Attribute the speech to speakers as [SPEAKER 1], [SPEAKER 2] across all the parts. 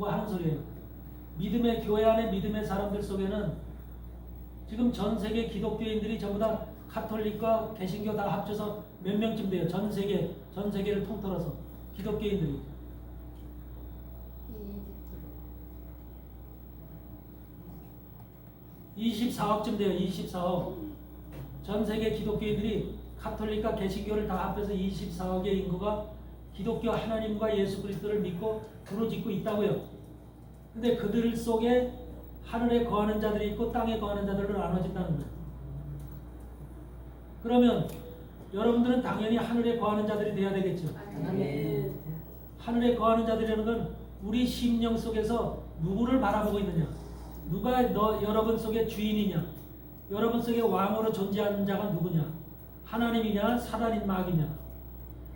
[SPEAKER 1] 하는 소리예요. 믿음의 교회 안에 믿음의 사람들 속에는 지금 전 세계 기독교인들이 전부 다 카톨릭과 개신교 다 합쳐서 몇 명쯤 돼요. 전 세계를 통틀어서 기독교인들이. 24억쯤 돼요. 24억. 전 세계 기독교인들이 카톨릭과 개신교를 다 합해서 24억의 인구가 기독교 하나님과 예수 그리스도를 믿고 부르짖고 있다고요. 근데 그들 속에 하늘에 거하는 자들이 있고 땅에 거하는 자들로 나눠진다는 거예요. 그러면 여러분들은 당연히 하늘에 거하는 자들이 돼야 되겠죠.
[SPEAKER 2] 네.
[SPEAKER 1] 하늘에 거하는 자들이라는 건 우리 심령 속에서 누구를 바라보고 있느냐, 누가 여러분 속에 주인이냐, 여러분 속에 왕으로 존재하는 자가 누구냐, 하나님이냐 사단인 마귀냐.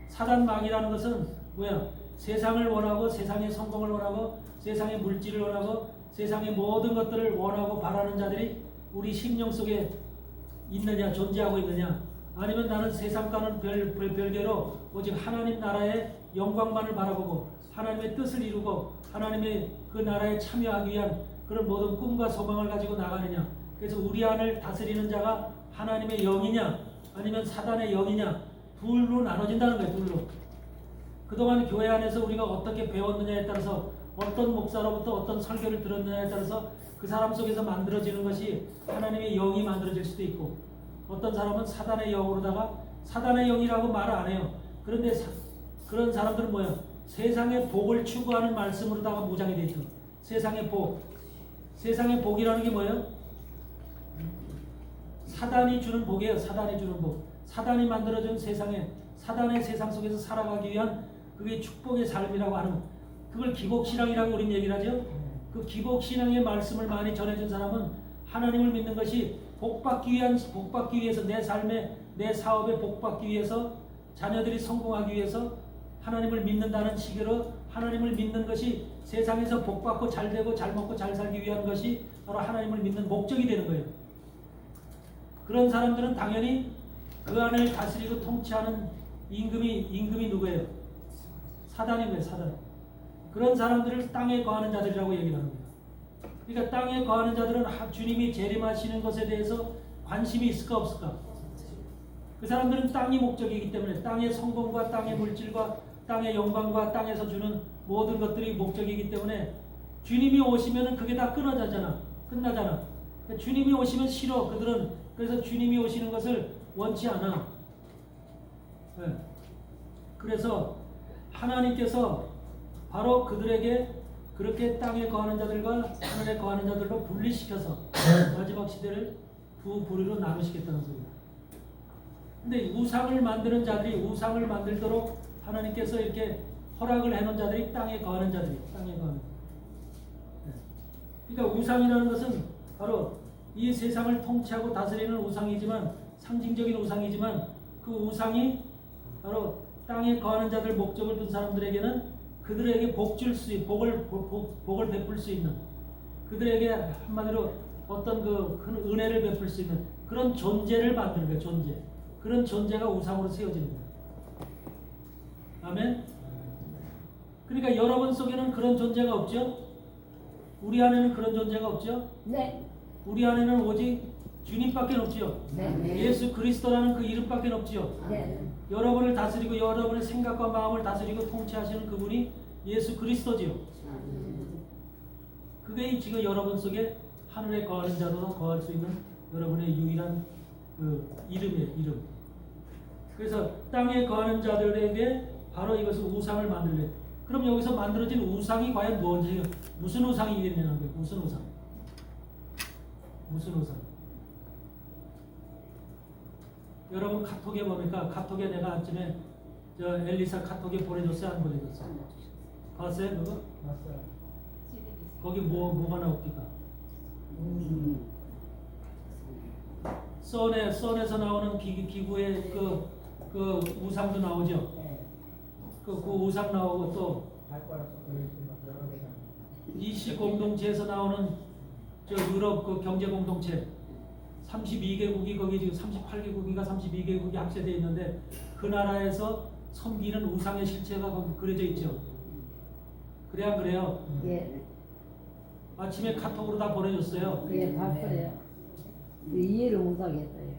[SPEAKER 1] 사단 마귀라는 것은 뭐야? 세상을 원하고 세상의 성공을 원하고 세상의 물질을 원하고 세상의 모든 것들을 원하고 바라는 자들이 우리 심령 속에 있느냐, 존재하고 있느냐, 아니면 나는 세상과는 별개로 오직 하나님 나라의 영광만을 바라보고 하나님의 뜻을 이루고 하나님의 그 나라에 참여하기 위한 그런 모든 꿈과 소망을 가지고 나가느냐. 그래서 우리 안을 다스리는 자가 하나님의 영이냐 아니면 사단의 영이냐, 둘로 나눠진다는 거예요. 둘로. 그동안 교회 안에서 우리가 어떻게 배웠느냐에 따라서, 어떤 목사로부터 어떤 설교를 들었느냐에 따라서 그 사람 속에서 만들어지는 것이 하나님의 영이 만들어질 수도 있고, 어떤 사람은 사단의 영으로다가 사단의 영이라고 말을 안 해요. 그런데 그런 사람들은 뭐예요? 세상의 복을 추구하는 말씀으로다가 무장이 되어 있죠. 세상의 복. 세상의 복이라는 게 뭐예요? 사단이 주는 복이에요. 사단이 주는 복. 사단이 만들어준 세상에, 사단의 세상 속에서 살아가기 위한 그게 축복의 삶이라고 하는, 그걸 기복신앙이라고 우리는 얘기를 하죠. 그 기복신앙의 말씀을 많이 전해준 사람은 하나님을 믿는 것이 복받기 위해서, 내 삶에, 내 사업에 복받기 위해서, 자녀들이 성공하기 위해서 하나님을 믿는다는 식으로, 하나님을 믿는 것이 세상에서 복받고 잘되고 잘 먹고 잘 살기 위한 것이 바로 하나님을 믿는 목적이 되는 거예요. 그런 사람들은 당연히 그 안을 다스리고 통치하는 임금이 누구예요? 사단인 거예요. 사단. 그런 사람들을 땅에 거하는 자들이라고 얘기를 하는 거예요. 그러니까 땅에 거하는 자들은 주님이 재림하시는 것에 대해서 관심이 있을까 없을까? 그 사람들은 땅이 목적이기 때문에, 땅의 성공과 땅의 물질과 땅의 영광과 땅에서 주는 모든 것들이 목적이기 때문에 주님이 오시면 그게 다 끝나잖아. 그러니까 주님이 오시면 싫어. 그들은. 그래서 주님이 오시는 것을 원치 않아. 네. 그래서 하나님께서 바로 그들에게 그렇게 땅에 거하는 자들과 하늘에 거하는 자들로 분리시켜서 마지막 시대를 두 부류로 나누시겠다는 소리다. 근데 우상을 만드는 자들이, 우상을 만들도록 하나님께서 이렇게 허락을 해놓은 자들이 땅에 거하는 자들이, 땅에 거하는. 네. 그러니까 우상이라는 것은 바로 이 세상을 통치하고 다스리는 우상이지만, 상징적인 우상이지만, 그 우상이 바로 땅에 거하는 자들, 목적을 둔 사람들에게는 그들에게 복을 베풀 수 있는, 그들에게 한마디로 어떤 큰 은혜를 베풀 수 있는 그런 존재를 만드는 거예요. 존재. 그런 존재가 우상으로 세워지는 거예요. 아멘. 그러니까 여러분 속에는 그런 존재가 없죠? 우리 안에는 그런 존재가 없죠?
[SPEAKER 2] 네.
[SPEAKER 1] 우리 안에는 오직 주님밖에 없지요.
[SPEAKER 2] 네.
[SPEAKER 1] 예수 그리스도라는 그 이름밖에 없지요.
[SPEAKER 2] 네.
[SPEAKER 1] 여러분을 다스리고 여러분의 생각과 마음을 다스리고 통치하시는 그분이 예수 그리스도지요. 그게 지금 여러분 속에 하늘에 거하는 자로 거할 수 있는 여러분의 유일한 그 이름이에요. 이름. 그래서 땅에 거하는 자들에게 바로 이것을 우상을 만들래. 그럼 여기서 만들어진 우상이 과연 뭔지, 무슨 우상이겠냐는 거예요. 무슨 우상? 무슨 우상? 여러분 카톡에 보니까, 카톡에 내가 아침에 저 엘리사 카톡에 보내줬어요? 안 보내줬어요? 봤어요 그거?
[SPEAKER 3] 맞어요.
[SPEAKER 1] 거기 뭐가 나옵니까? 썬에서 나오는 기구의 그 우상도 나오죠.
[SPEAKER 3] 네.
[SPEAKER 1] 그 우상 나오고 또
[SPEAKER 3] 발가락도 여러 개가.
[SPEAKER 1] 이시 공동체에서 나오는 저 유럽 그 경제 공동체 32개국이 거기 지금 38개국인가 32개국이 합세되어 있는데 그 나라에서 섬기는 우상의 실체가 거기 그려져 있죠. 그래 안 그래요?
[SPEAKER 2] 예,
[SPEAKER 1] 아침에 카톡으로 다 보내줬어요.
[SPEAKER 2] 예, 봤어요. 이해를 못하겠어요.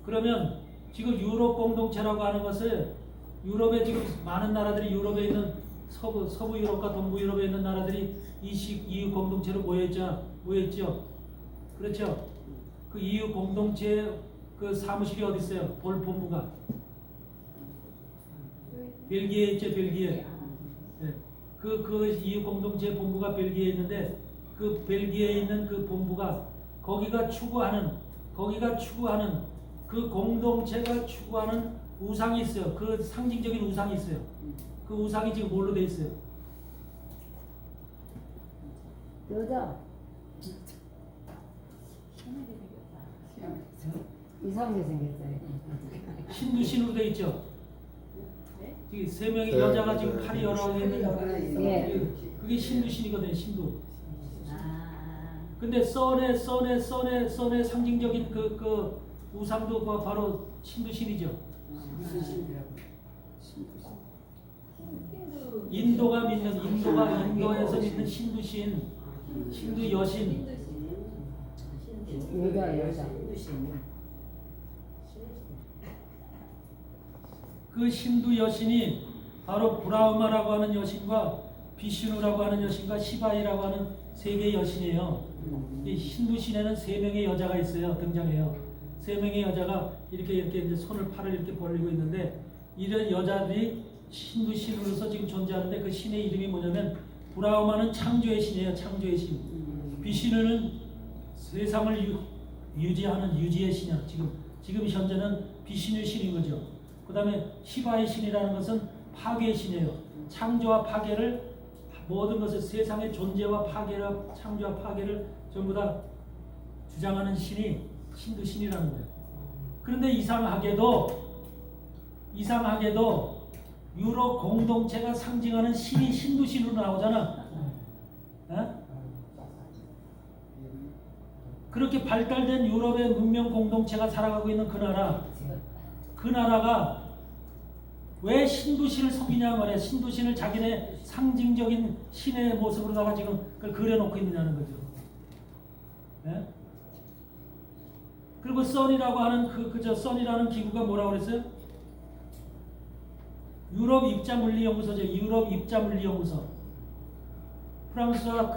[SPEAKER 1] 그러면 지금 유럽 공동체라고 하는 것을 유럽에 지금 많은 나라들이 유럽에 있는 서부 유럽과 동부 유럽에 있는 나라들이 EU 공동체로 모였죠. 그렇죠? 그 EU 공동체 그 사무실이 어디 있어요? 본부가 벨기에 있죠, 벨기에. 네. 그 EU 공동체 본부가 벨기에에 있는데 그 벨기에에 있는 그 본부가 거기가 추구하는 그 공동체가 추구하는 우상이 있어요. 그 상징적인 우상이 있어요. 그 우상이 지금 뭘로 돼 있어요?
[SPEAKER 2] 여자 이상하게 생겼어요.
[SPEAKER 1] 신으로 돼 있죠. 지금 세 명의 여자가 지금 팔이 여러 개 있는
[SPEAKER 2] 예.
[SPEAKER 1] 그게 신이거든요. 신두. 근데 썬의 상징적인 그 우상도 바로 신이죠. 인도에서 믿는 신두 여신.
[SPEAKER 2] 여자.
[SPEAKER 1] 그 신두 여신이 바로 브라흐마라고 하는 여신과 비슈누라고 하는 여신과 시바이라고 하는 세 개의 여신이에요. 이 신두 신에는 세 명의 여자가 있어요. 등장해요. 세 명의 여자가 이렇게 이제 팔을 이렇게 벌리고 있는데 이런 여자들이 신두 신으로서 지금 존재하는데 그 신의 이름이 뭐냐면 브라흐마는 창조의 신이에요. 창조의 신. 비슈누는 세상을 유지하는 유지의 신이야. 지금 현재는 비슈누 신인 거죠. 그 다음에 시바의 신이라는 것은 파괴의 신이에요. 창조와 파괴를 모든 것을 세상의 존재와 창조와 파괴를 전부 다 주장하는 신이 신두 신이라는 거예요. 그런데 이상하게도 유럽 공동체가 상징하는 신이 신두 신으로 나오잖아. 어? 그렇게 발달된 유럽의 문명 공동체가 살아가고 있는 그 나라가 왜 신두신을 섬기냐 말이야. 신두신을 자기네 상징적인 신의 모습으로다가 지금 그걸 그려놓고 있느냐는 거죠. 예? 그리고 썬이라고 하는 썬이라는 기구가 뭐라고 그랬어요? 유럽 입자물리연구소죠. 유럽 입자물리연구소. 프랑스와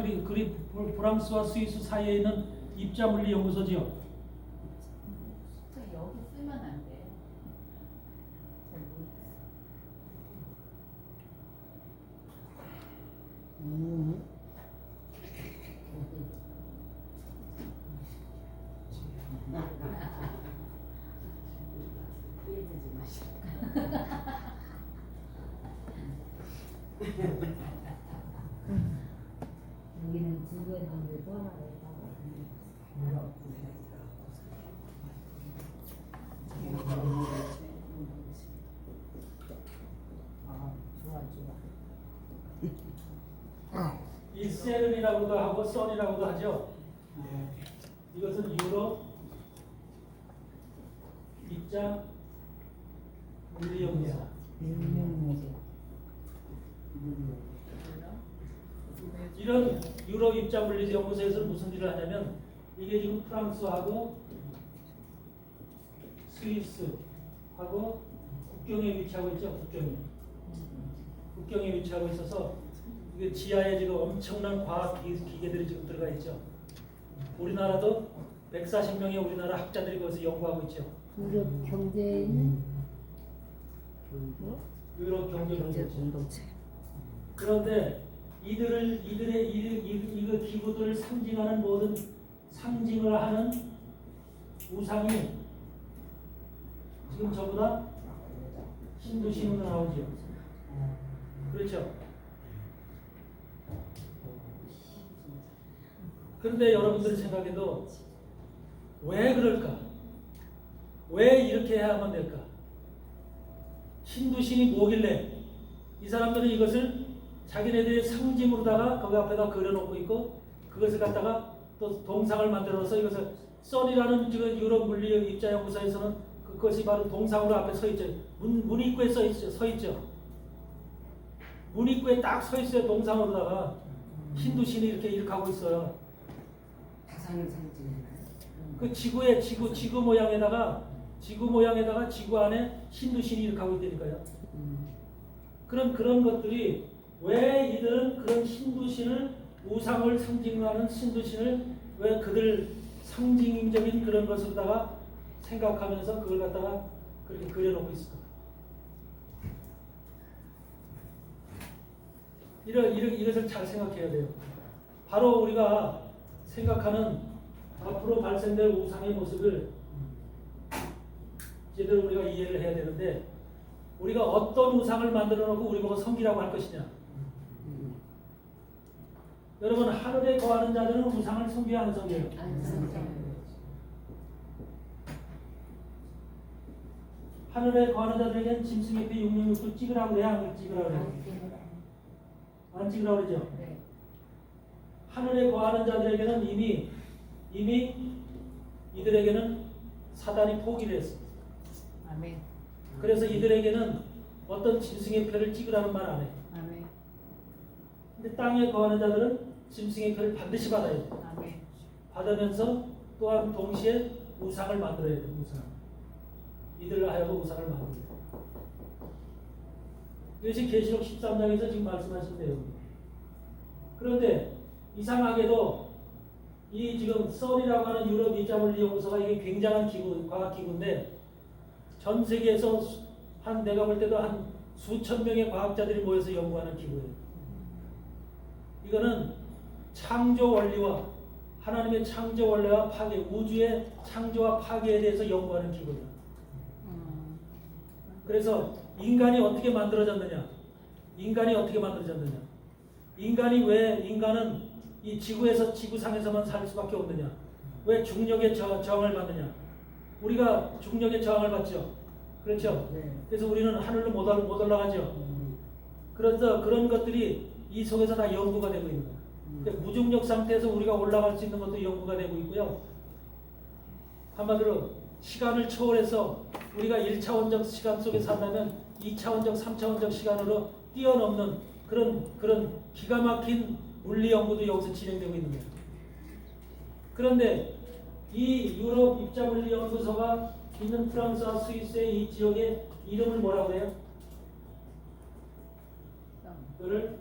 [SPEAKER 1] 스위스 사이에 있는 입자물리연구소지요.
[SPEAKER 4] 여기 쓰면 안 돼.
[SPEAKER 2] 여기는 두 개인데 또 하나 있다고.
[SPEAKER 1] 이 세른이라고도 하고 썬이라고도 하죠. 이것은 유럽 입자 물리연구소. 이런 유럽 입자 물리연구소에서는 무슨 일을 하냐면 이게 지금 프랑스하고 스위스하고 국경에 위치하고 있죠. 국경에 위치하고 있어서 이게 지하에 지금 엄청난 과학 기계들이 지금 들어가 있죠. 우리나라도 140명의 우리나라 학자들이 거기서 연구하고 있죠.
[SPEAKER 2] 유럽 경제인
[SPEAKER 1] 유럽 경제
[SPEAKER 2] 공동체.
[SPEAKER 1] 그런데 이들의 이거 기구들을 상징하는 모든 상징을 하는 우상이 지금 전부 다 신두 신으로 나오죠. 그렇죠. 그런데 여러분들이 생각해도 왜 그럴까? 왜 이렇게 해야만 될까? 신두신이 뭐길래 이 사람들은 이것을 자기네들의 상징으로다가 거기 앞에다 그려놓고 있고 그것을 갖다가 또 동상을 만들어서 이것을 썬이라는 지금 유럽 물리 입자연구소에서는 그것이 바로 동상으로 앞에 서 있죠. 문 입구에 서 있죠. 문입구에 딱 서 있어요. 동상으로다가 힌두 신이 이렇게 하고 있어요.
[SPEAKER 2] 다산을 상징하나요?
[SPEAKER 1] 그 지구 모양에다가 지구 안에 힌두 신이 이렇게 하고 있다니까요. 그런 것들이 왜 이들은 그런 힌두 신을 우상을 상징하는 힌두 신을 왜 그들 상징적인 그런 것으로다가 생각하면서 그걸 갖다가 그렇게 그려놓고 있을까? 이것을 잘 생각해야 돼요. 바로 우리가 생각하는 앞으로 발생될 우상의 모습을 제대로 우리가 이해를 해야 되는데 우리가 어떤 우상을 만들어 놓고 우리 보고 섬기라고 할 것이냐. 여러분 하늘에 거하는 자들은 우상을 섬겨야 안 섬겨요?
[SPEAKER 2] 안 상징.
[SPEAKER 1] 하늘에 거하는 자들에게는 짐승의 피 666도 찍으라고 그래야 안 찍으라고 그래요? 안 찍으라고 그러죠?
[SPEAKER 2] 네.
[SPEAKER 1] 하늘에 거하는 자들에게는 이미 이들에게는 사단이 포기를 했습니다.
[SPEAKER 2] 아멘.
[SPEAKER 1] 그래서 이들에게는 어떤 짐승의 표를 찍으라는 말 안 해요.
[SPEAKER 2] 아멘.
[SPEAKER 1] 근데 땅에 거하는 자들은 짐승의 표를 반드시 받아야 돼요.
[SPEAKER 2] 아멘.
[SPEAKER 1] 받으면서 또한 동시에 우상을 만들어야 돼요. 우상. 이들을 하여금 우상을 만들어야 돼요. 이것이 계시록 13장에서 지금 말씀하신 내용입니다. 그런데 이상하게도 이 지금 썰이라고 하는 유럽 이자물리 연구소가 이게 굉장한 기구, 과학 기구인데 전 세계에서 내가 볼 때도 한 수천 명의 과학자들이 모여서 연구하는 기구예요. 이거는 창조 원리와 하나님의 창조 원리와 파괴, 우주의 창조와 파괴에 대해서 연구하는 기구예요. 그래서 인간이 어떻게 만들어졌느냐? 인간은 이 지구상에서만 살 수밖에 없느냐? 왜 중력의 저항을 받느냐? 우리가 중력의 저항을 받죠. 그렇죠?
[SPEAKER 3] 네.
[SPEAKER 1] 그래서 우리는 하늘로 못 올라가죠. 그래서 그런 것들이 이 속에서 다 연구가 되고 있는 거예요. 그러니까 무중력 상태에서 우리가 올라갈 수 있는 것도 연구가 되고 있고요. 한마디로 시간을 초월해서 우리가 1차원적 시간 속에 산다면 2차원적, 3차원적 시간으로 뛰어넘는 그런 기가 막힌 물리 연구도 여기서 진행되고 있는 거예요. 그런데 이 유럽 입자물리 연구소가 있는 프랑스와 스위스의 이 지역의 이름을 뭐라고 해요? 그거를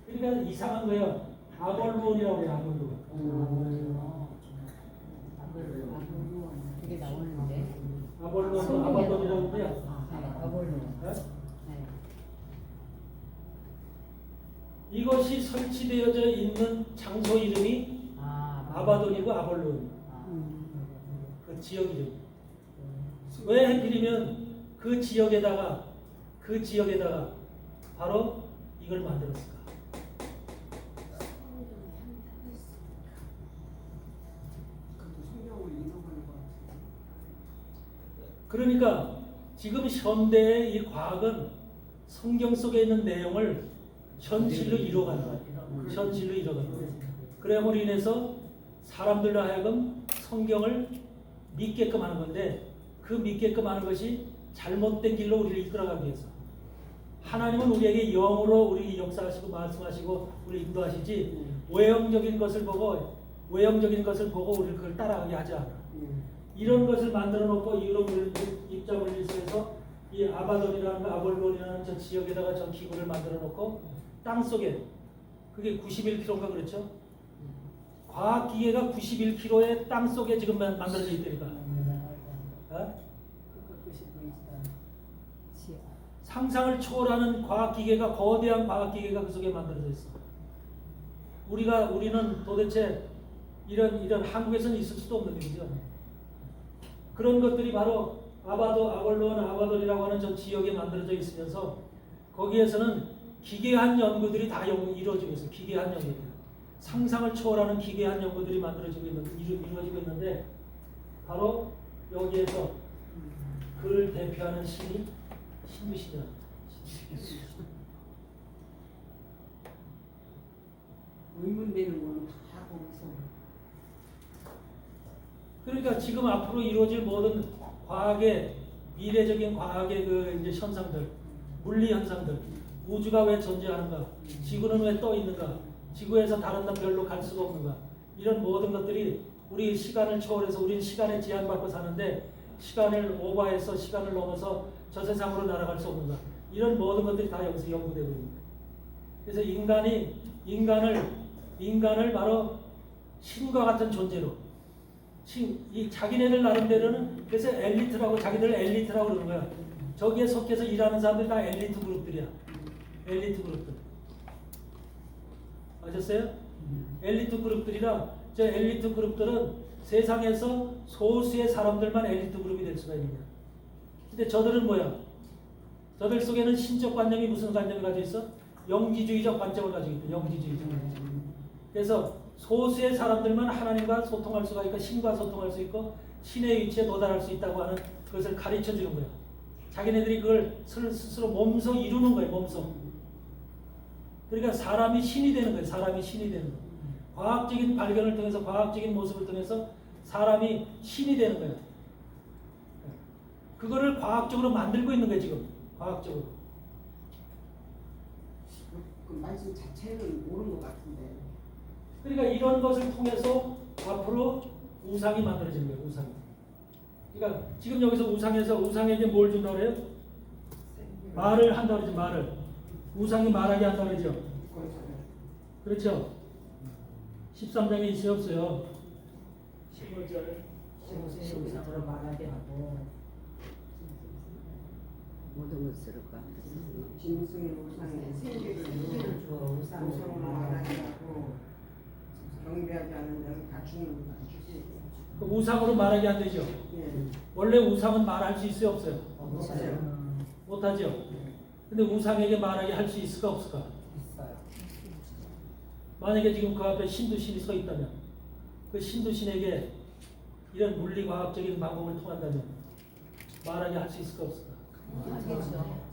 [SPEAKER 1] 그러니까 이상한 거예요. 아볼론이라고 해요. 아볼론.
[SPEAKER 2] 그게 나오는데.
[SPEAKER 1] 아볼론이라고 해요.
[SPEAKER 2] 아볼론.
[SPEAKER 1] 네?
[SPEAKER 2] 네.
[SPEAKER 1] 이것이 설치되어져 있는 장소 이름이 아바돈이고 아볼론. 그 지역 이름. 왜 하필이면 그 지역에다가 바로 이걸 만들었을까? 그러니까 지금 현대의 이 과학은 성경 속에 있는 내용을 현실로 이루어가는 거예요. 현실로 이루어가는 거예요. 그럼으로 인해서 사람들로 하여금 성경을 믿게끔 하는 건데 그 믿게끔 하는 것이 잘못된 길로 우리를 이끌어가기 위해서 하나님은 우리에게 영으로 우리 역사하시고 말씀하시고 우리 인도하시지 외형적인 것을 보고 우리를 그걸 따라가게 하지 않아. 이런 것을 만들어 놓고 유럽 입자물리소에서 이 아바돈이라는 아볼론이라는 저 지역에다가 저 기구를 만들어 놓고 땅 속에 그게 91km인가 그렇죠? 과학 기계가 91km의 땅 속에 지금 만들어져 있다니까. 어? 상상을 초월하는 과학 기계가 거대한 과학 기계가 그 속에 만들어져 있어. 우리는 도대체 이런 한국에서는 있을 수도 없는 일이죠. 그런 것들이 바로 아볼론이라고 하는 저 지역에 만들어져 있으면서 거기에서는 기괴한 연구들이 다 이루어지고 있어요. 기괴한 연구들. 상상을 초월하는 기괴한 연구들이 이루어지고 있는데 바로 여기에서 그를 대표하는 신이 신부시다.
[SPEAKER 4] 의문되는 거는 다 거기서.
[SPEAKER 1] 그러니까 지금 앞으로 이루어질 모든 미래적인 과학의 그 이제 현상들, 물리 현상들, 우주가 왜 존재하는가? 지구는 왜 떠 있는가? 지구에서 다른 별로 갈 수가 없는가? 이런 모든 것들이 우리 시간을 초월해서 우리는 시간에 제한받고 사는데 시간을 오버해서 시간을 넘어서 저 세상으로 날아갈 수 없는가? 이런 모든 것들이 다 여기서 연구되고 있습니다. 그래서 인간을 바로 신과 같은 존재로 이 자기네들 나름대로는 그래서 엘리트라고 자기들 엘리트라고 그러는 거야. 저기에 속해서 일하는 사람들 다 엘리트 그룹들이야. 엘리트 그룹들. 아셨어요? 엘리트 그룹들이라 저 엘리트 그룹들은 세상에서 소수의 사람들만 엘리트 그룹이 될 수가 있는 거야. 근데 저들은 뭐야? 저들 속에는 신적 관념이 무슨 관념이 가지고 있어? 영지주의적 관점을 가지고 있다. 영지주의적 관점. 그래서 소수의 사람들만 하나님과 소통할 수가 있고 신과 소통할 수 있고 신의 위치에 도달할 수 있다고 하는 그것을 가르쳐 주는 거야. 자기네들이 그걸 스스로 몸소 이루는 거예요. 몸소. 그러니까 사람이 신이 되는 거예요. 사람이 신이 되는 거예요. 과학적인 발견을 통해서 과학적인 모습을 통해서 사람이 신이 되는 거예요. 그거를 과학적으로 만들고 있는 거예요. 지금 과학적으로.
[SPEAKER 4] 그 말씀 자체는 옳은 것 같은데.
[SPEAKER 1] 그러니까 이런 것을 통해서 앞으로 우상이 만들어지는 거예요. 우상이. 그러니까 지금 여기서 우상에서 우상에게 뭘 준다고 그래요? 말을 한다고 그러죠. 말을. 우상이 말하게 한다고 그러죠. 그렇죠. 13장에 있어요 없어요? 15절.
[SPEAKER 2] 우상으로 말하게 하고
[SPEAKER 5] 모든 것으로 가.
[SPEAKER 4] 짐승의 우상에 생기를 주어 우상으로 말하게 하고 경배하지 않는 자는 다 죽는 거다.
[SPEAKER 1] 그 우상으로 말하게 안 되죠.
[SPEAKER 4] 예.
[SPEAKER 1] 원래 우상은 말할 수 있어요 없어요?
[SPEAKER 4] 없어요.
[SPEAKER 1] 못하죠. 근데 우상에게 말하게 할 수 있을까 없을까?
[SPEAKER 2] 있어요.
[SPEAKER 1] 만약에 지금 그 앞에 신두신이 서 있다면 그 신두신에게 이런 물리과학적인 방법을 통한다면 말하게 할 수 있을까 없을까?
[SPEAKER 2] 하겠죠.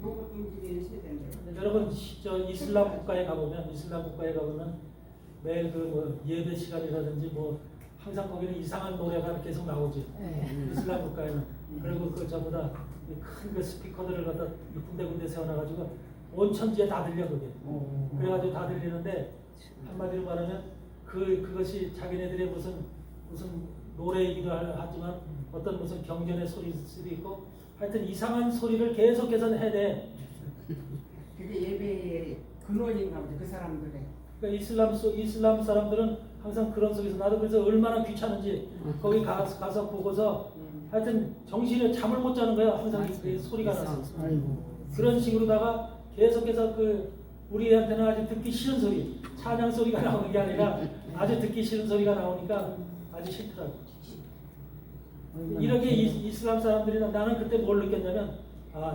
[SPEAKER 4] 로봇 움직이는 세대인데.
[SPEAKER 1] 여러분 저 이슬람 국가에 가보면 매일 그 뭐 예배 시간이라든지 뭐 항상 거기는 이상한 노래가 계속 나오죠.
[SPEAKER 2] 네.
[SPEAKER 1] 이슬람 국가에는. 그리고 그 전부 다 큰 그 스피커들을 갖다 군데군데 세워놔가지고 온 천지에 다 들려 그게. 그래가지고 다 들리는데 한마디로 말하면 그것이 자기네들의 무슨 노래이기도 하지만 어떤 무슨 경전의 소리일 수도 있고 하여튼 이상한 소리를 계속해서 해대.
[SPEAKER 4] 그게 예배의 근원인가 보죠. 그 사람들의.
[SPEAKER 1] 그러니까 이슬람 사람들은 항상 그런 속에서 나도 그래서 얼마나 귀찮은지 거기 가서 보고서 하여튼 정신에 잠을 못 자는 거야. 항상 이 소리가 나서. 그런 식으로다가 계속해서 그 우리한테는 아주 듣기 싫은 소리, 찬양 소리가 나오는 게 아니라 아주 듣기 싫은 소리가 나오니까 아주 싫더라고. 이렇게 이슬람 사람들이 나는 그때 뭘 느꼈냐면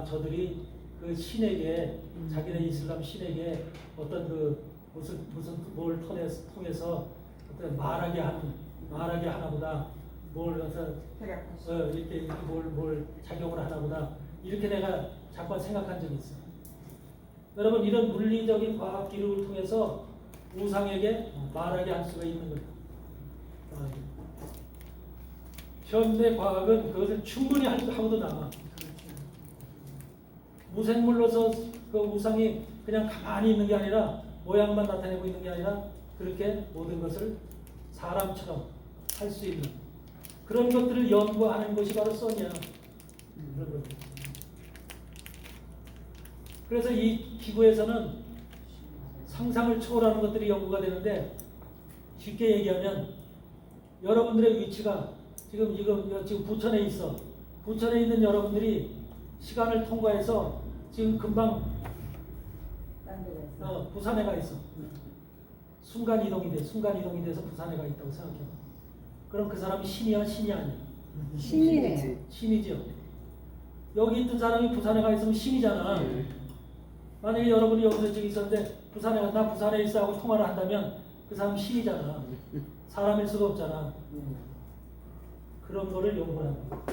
[SPEAKER 1] 저들이 그 신에게 자기네 이슬람 신에게 어떤 그 무슨 뭘 통해서 어떤 말하게 하나보다 뭘 해서 이렇게 뭘 작용을 하나보다 이렇게 내가 잠깐 생각한 적이 있어요. 여러분 이런 물리적인 과학 기록을 통해서 우상에게 말하게 할 수가 있는 거예요. 현대 과학은 그것을 충분히 하고도 남아. 무생물로서 그 우상이 그냥 가만히 있는 게 아니라 모양만 나타내고 있는 게 아니라 그렇게 모든 것을 사람처럼 할 수 있는 그런 것들을 연구하는 것이 바로 소니아. 그래서 이 기구에서는 상상을 초월하는 것들이 연구가 되는데 쉽게 얘기하면 여러분들의 위치가 지금 부천에 있어. 부천에 있는 여러분들이 시간을 통과해서 지금 금방 부산에 가 있어. 순간 이동이 돼서 부산에 가 있다고 생각해. 그럼 그 사람이 신이야, 신이 아니야?
[SPEAKER 2] 신이네.
[SPEAKER 1] 신이죠. 여기 있던 사람이 부산에 가 있으면 신이잖아. 만약에 여러분이 여기서 저기 있었는데 나 부산에 있어 하고 통화를 한다면 그 사람 신이잖아. 사람일 수가 없잖아. 그런 거를 연구하는 거야.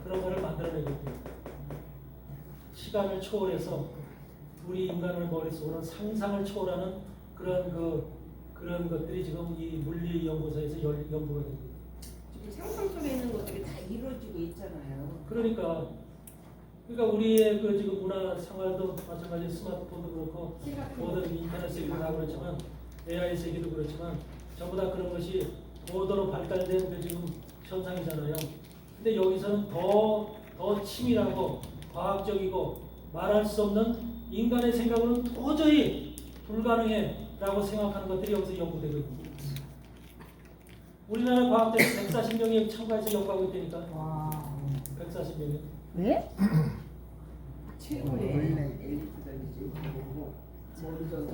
[SPEAKER 1] 그런 거를 만들어내고 있대요. 시간을 초월해서 우리 인간의 머릿속으로는 상상을 초월하는 그런 것들이 지금 이 물리 연구소에서 연구가 되고 있어요.
[SPEAKER 4] 지금 상상 속에 있는 것들이 다 이루어지고 있잖아요.
[SPEAKER 1] 그러니까 그러니까 우리의 그 지금 문화 생활도 마찬가지 스마트폰도 그렇고 모든 인터넷 세계도 다 그렇지만 AI 세계도 그렇지만 전부 다 그런 것이 고도로 발달된 그 지금 현상이잖아요. 근데 여기서는 더 치밀하고 과학적이고 말할 수 없는 인간의 생각으로는 도저히 불가능해라고 생각하는 것들이 여기서 연구되고 있습니다. 우리나라 과학자들이 140명이 참가해서 연구하고 있다니까.
[SPEAKER 2] 와.
[SPEAKER 1] 140명이.
[SPEAKER 5] 왜?
[SPEAKER 4] 최고의 엘리트들이지.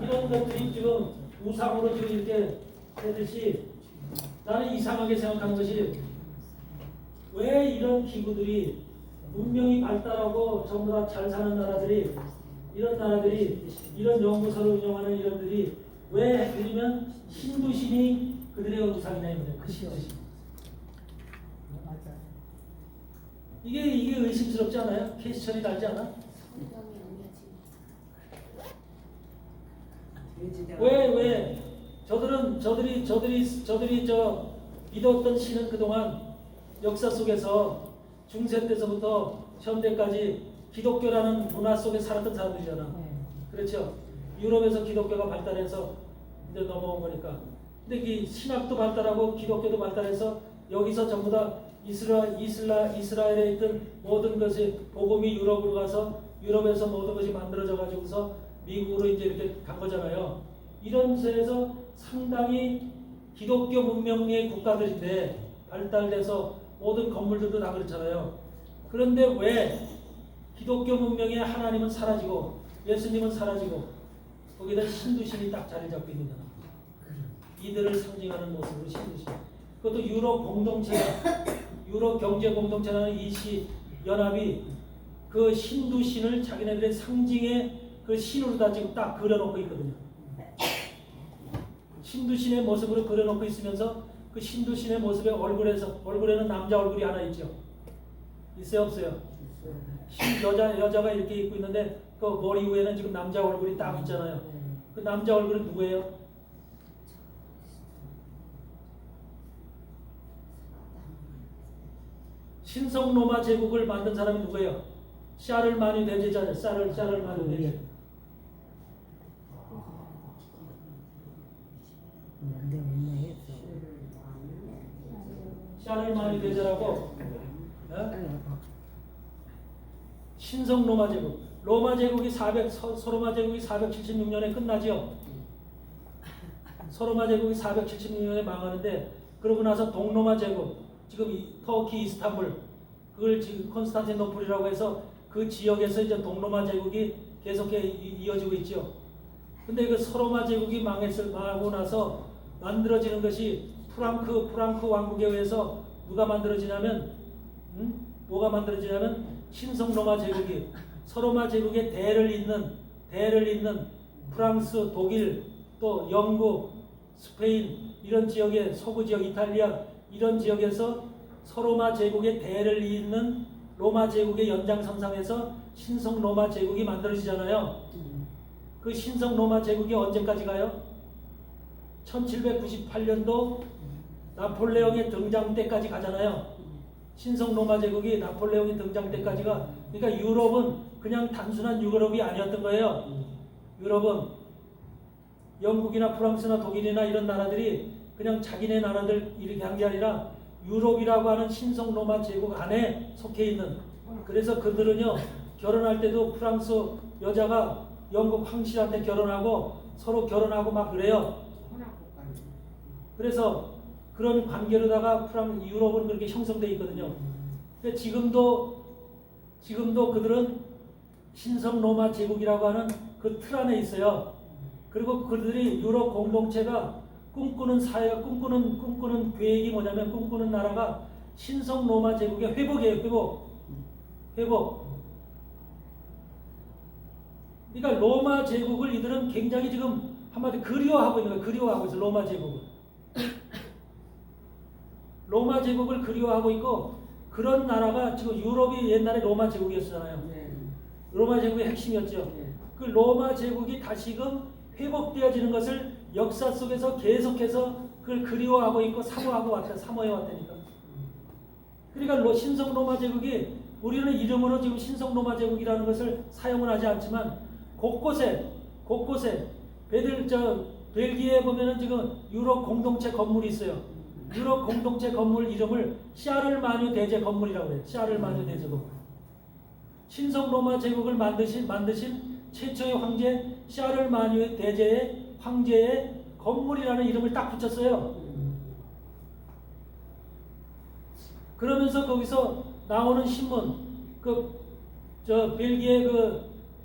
[SPEAKER 1] 이런 것들이 지금 우상으로 지금 이렇게 되듯이 나는 이상하게 생각하는 것이 왜 이런 기구들이 문명이 발달하고 전부 다 잘 사는 나라들이 이런 나라들이 이런 연구소를 운영하는 이런들이 왜 그러면 신부신이 그들의 우상이냐 이거예요. 그 신부신.
[SPEAKER 2] 맞아.
[SPEAKER 1] 이게 의심스럽지 않아요? 퀘스천이 달지 않아? 왜 저들이 저 믿었던 신은 그동안 역사 속에서 중세 때서부터 현대까지 기독교라는 문화 속에 살았던 사람들이잖아.
[SPEAKER 2] 네.
[SPEAKER 1] 그렇죠? 유럽에서 기독교가 발달해서 이제 넘어온 거니까. 근데 이 신학도 발달하고 기독교도 발달해서 여기서 전부 다 이스라엘에 있던 모든 것이 복음이 유럽으로 가서 유럽에서 모든 것이 만들어져 가지고서 미국으로 이제 이렇게 간 거잖아요. 이런 데에서 상당히 기독교 문명의 국가들인데 발달돼서 모든 건물들도 다 그렇잖아요. 그런데 왜 기독교 문명의 하나님은 사라지고 예수님은 사라지고 거기다 신두신이 딱 자리 잡고 있는 거야. 이들을 상징하는 모습으로 신두신. 그것도 유럽 공동체가 유럽 경제 공동체라는 이시 연합이 그 신두신을 자기네들의 상징의 그 신으로 다 지금 딱 그려놓고 있거든요. 신두신의 모습으로 그려놓고 있으면서 그 신두신의 모습의 얼굴에는 남자 얼굴이 하나 있죠. 있어요 없어요? 여자가 이렇게 입고 있는데 그 머리 위에는 지금 남자 얼굴이 딱 있잖아요. 그 남자 얼굴은 누구예요? 신성 로마 제국을 만든 사람이 누구예요? 샤를마뉴 대제자죠. 샤를마뉴 대제.
[SPEAKER 2] 근데 왜 했어?
[SPEAKER 1] 샤를마뉴 대제라고. 신성 로마 제국. 로마 제국이 서로마 제국이 476년에 끝나지요. 서로마 제국이 476년에 망하는데 그러고 나서 동로마 제국, 지금 터키 이스탄불, 그걸 지금 콘스탄티노플이라고 해서 그 지역에서 이제 동로마 제국이 계속해 이어지고 있죠. 근데 그 서로마 제국이 망하고 나서 만들어지는 것이 프랑크 왕국에 의해서 누가 만들어지냐면, 뭐가 만들어지냐면 신성 로마 제국이 서로마 제국의 대를 잇는 프랑스, 독일, 또 영국, 스페인 이런 지역의 서부 지역, 이탈리아 이런 지역에서 서로마 제국의 대를 잇는 로마 제국의 연장선상에서 신성 로마 제국이 만들어지잖아요. 그 신성 로마 제국이 언제까지 가요? 1798년도 나폴레옹의 등장 때까지 가잖아요. 신성 로마 제국이 나폴레옹의 등장 때까지가, 그러니까 유럽은 그냥 단순한 유럽이 아니었던 거예요. 유럽은 영국이나 프랑스나 독일이나 이런 나라들이 그냥 자기네 나라들 이렇게 한 게 아니라 유럽이라고 하는 신성 로마 제국 안에 속해 있는, 그래서 그들은요 결혼할 때도 프랑스 여자가 영국 황실한테 결혼하고 서로 결혼하고 막 그래요. 그래서 그런 관계로다가 유럽은 그렇게 형성되어 있거든요. 근데 지금도 그들은 신성 로마 제국이라고 하는 그 틀 안에 있어요. 그리고 그들이 유럽 공동체가 꿈꾸는 사회가 꿈꾸는 계획이 뭐냐면, 꿈꾸는 나라가 신성 로마 제국의 회복이에요. 회복. 그러니까 로마 제국을 이들은 굉장히 지금 한마디 그리워하고 있는 거예요. 그리워하고 있어요. 로마 제국을. 로마 제국을 그리워하고 있고, 그런 나라가 지금 유럽이 옛날에 로마 제국이었잖아요. 로마 제국의 핵심이었죠. 그 로마 제국이 다시금 회복되어지는 것을 역사 속에서 계속해서 그걸 그리워하고 있고 사모해 왔다니까. 그러니까 신성 로마 제국이 우리는 이름으로 지금 신성로마 제국이라는 것을 사용은 하지 않지만 곳곳에 벨기에에 보면은 지금 유럽 공동체 건물이 있어요. 유럽 공동체 건물 이름을 샤를마뉴 대제 건물이라고 해요. 샤를마뉴 대제 건물. 신성로마 제국을 만드신 최초의 황제 샤를마뉴 대제의 황제의 건물이라는 이름을 딱 붙였어요. 그러면서 거기서 나오는 신문, 벨기에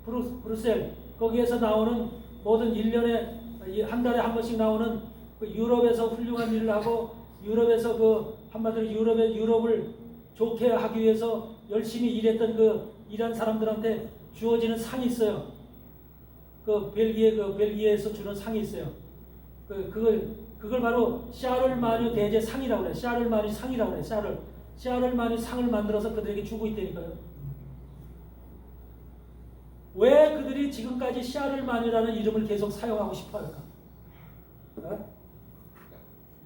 [SPEAKER 1] 브뤼셀 거기에서 나오는 모든 1년에 한 달에 한 번씩 나오는 유럽에서 훌륭한 일을 하고 유럽에서 한마디로 유럽을 좋게 하기 위해서 열심히 일했던 일한 사람들한테 주어지는 상이 있어요. 벨기에에서 주는 상이 있어요. 그걸 바로 샤를마뉴 대제 상이라고 그래요. 샤를마뉴 상이라고 그래요. 샤를마뉴 상을 만들어서 그들에게 주고 있다니까요. 왜 그들이 지금까지 샤를마뉴라는 이름을 계속 사용하고 싶어 할까?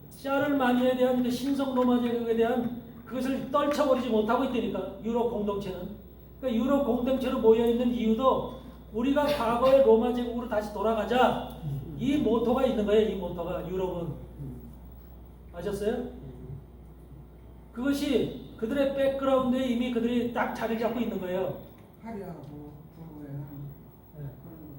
[SPEAKER 1] 샤를마뉴에 대한 그 신성 로마 제국에 대한 그것을 떨쳐버리지 못하고 있다니까. 유럽 공동체는. 그러니까 유럽 공동체로 모여 있는 이유도 우리가 과거의 로마 제국으로 다시 돌아가자. 이 모토가 있는 거예요. 이 모토가 유럽은. 아셨어요? 그것이 그들의 백그라운드에 이미 그들이 딱 자리 잡고 있는 거예요.
[SPEAKER 4] 화려하고 부부한 그런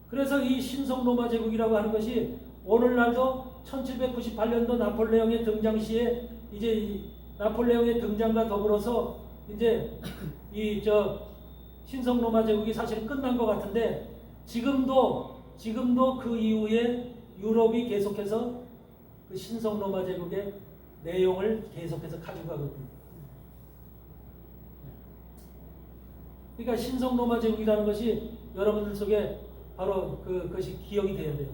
[SPEAKER 1] 그래서 이 신성 로마 제국이라고 하는 것이 오늘날도 1798년도 나폴레옹의 등장 시에 이제 이 나폴레옹의 등장과 더불어서 이제 신성 로마 제국이 사실 끝난 것 같은데 지금도 그 이후에 유럽이 계속해서 그 신성 로마 제국의 내용을 계속해서 가지고 가거든요. 그러니까 신성 로마 제국이라는 것이 여러분들 속에 바로 그것이 기억이 돼야 돼요.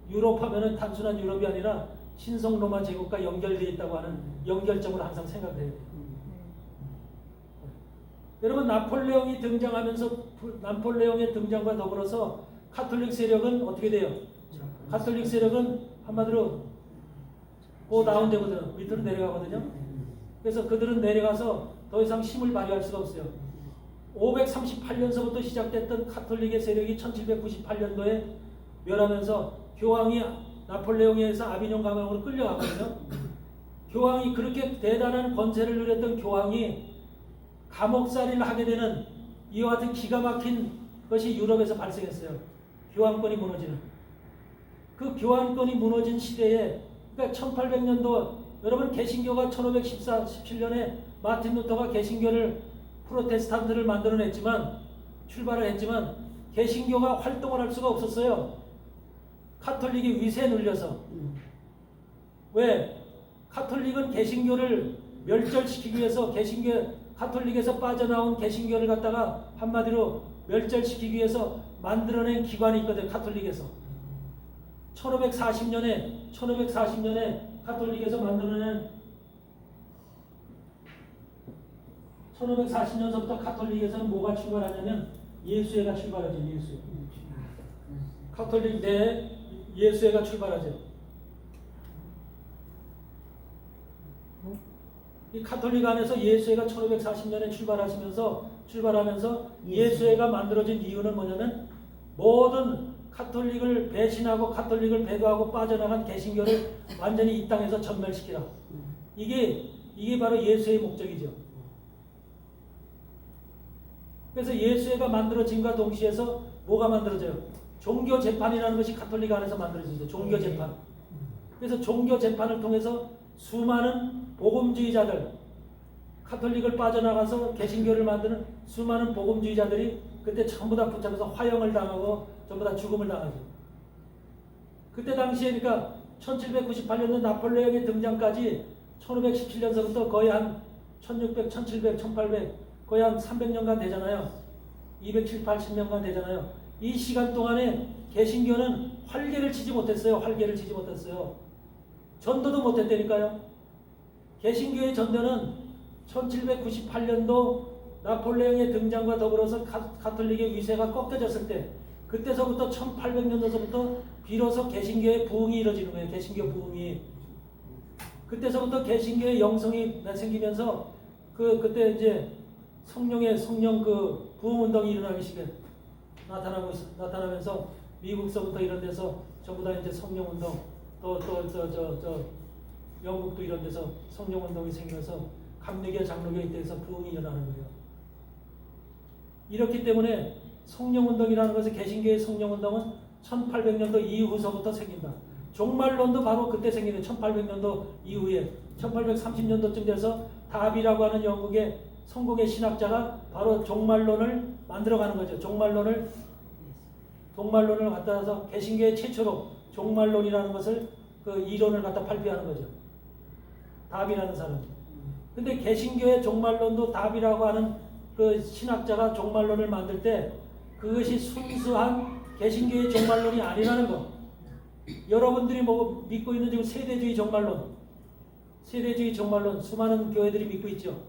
[SPEAKER 1] 유럽 하면은 단순한 유럽이 아니라 신성 로마 제국과 연결되어 있다고 하는 연결점을 항상 생각해야 돼요. 여러분 나폴레옹이 등장하면서 나폴레옹의 등장과 더불어서 카톨릭 세력은 어떻게 돼요? 카톨릭 세력은 한마디로 다운되거든요. 밑으로 내려가거든요. 그래서 그들은 내려가서 더 이상 힘을 발휘할 수가 없어요. 538년서부터 시작됐던 카톨릭의 세력이 1798년도에 멸하면서 교황이 나폴레옹에 의해서 아비뇽 감옥으로 끌려가거든요. 교황이 그렇게 대단한 권세를 누렸던 교황이 감옥살이를 하게 되는 이와 같은 기가 막힌 것이 유럽에서 발생했어요. 교황권이 무너지는. 그 교황권이 무너진 시대에 그러니까 1800년도 여러분 개신교가 1517년에 마틴 루터가 개신교를 프로테스탄트를 만들어냈지만 출발을 했지만 개신교가 활동을 할 수가 없었어요. 카톨릭이 위세에 눌려서. 왜? 카톨릭은 개신교를 멸절시키기 위해서 카톨릭에서 빠져나온 개신교를 갖다가 한마디로 멸절시키기 위해서 만들어낸 기관이 있거든요. 카톨릭에서 1540년에 카톨릭에서 만들어낸 1540년서부터 카톨릭에서는 뭐가 출발하냐면 예수회가 출발하죠. 예수회. 카톨릭 내 예수회가 출발하죠. 이 카톨릭 안에서 예수회가 1540년에 출발하면서 예수회가 만들어진 이유는 뭐냐면 모든 카톨릭을 배신하고 카톨릭을 배도하고 빠져나간 개신교를 완전히 이 땅에서 전멸시키라. 이게 바로 예수회의 목적이죠. 그래서 예수회가 만들어짐과 동시에서 뭐가 만들어져요? 종교 재판이라는 것이 카톨릭 안에서 만들어지죠. 종교 재판. 그래서 종교 재판을 통해서 수많은 복음주의자들, 카톨릭을 빠져나가서 개신교를 만드는 수많은 복음주의자들이 그때 전부 다 붙잡혀서 화형을 당하고 전부 다 죽음을 당하죠. 그때 당시에 그러니까 1798년도 나폴레옹의 등장까지 1517년서부터 거의 한 1600, 1700, 1800 거의 한 300년간 되잖아요. 270, 80년간 되잖아요. 이 시간 동안에 개신교는 활개를 치지 못했어요. 전도도 못했다니까요. 개신교의 전도는 1798년도 나폴레옹의 등장과 더불어서 가톨릭의 위세가 꺾여졌을 때 그때서부터 1800년도서부터 비로소 개신교의 부흥이 이루어지는 거예요. 개신교 부흥이. 그때서부터 개신교의 영성이 생기면서 그때 이제 성령 그 부흥 운동이 일어나기 시작해 나타나면서 미국서부터 이런 데서 전부 다 이제 성령 운동 또 영국도 이런 데서 성령 운동이 생겨서 감리교 장로교 이때에서 부흥이 일어나는 거예요. 이렇기 때문에 성령 운동이라는 것은 개신교의 성령 운동은 1800년도 이후서부터 생긴다. 종말론도 바로 그때 생기는 1800년도 이후에 1830년도쯤 돼서 다비라고 하는 영국의 성공의 신학자가 바로 종말론을 만들어가는 거죠. 종말론을 갖다서 개신교의 최초로 종말론이라는 것을 그 이론을 갖다 발표하는 거죠. 다비라는 사람. 근데 개신교의 종말론도 다비라고 하는 그 신학자가 종말론을 만들 때 그것이 순수한 개신교의 종말론이 아니라는 거. 여러분들이 뭐 믿고 있는 지금 세대주의 종말론 수많은 교회들이 믿고 있죠.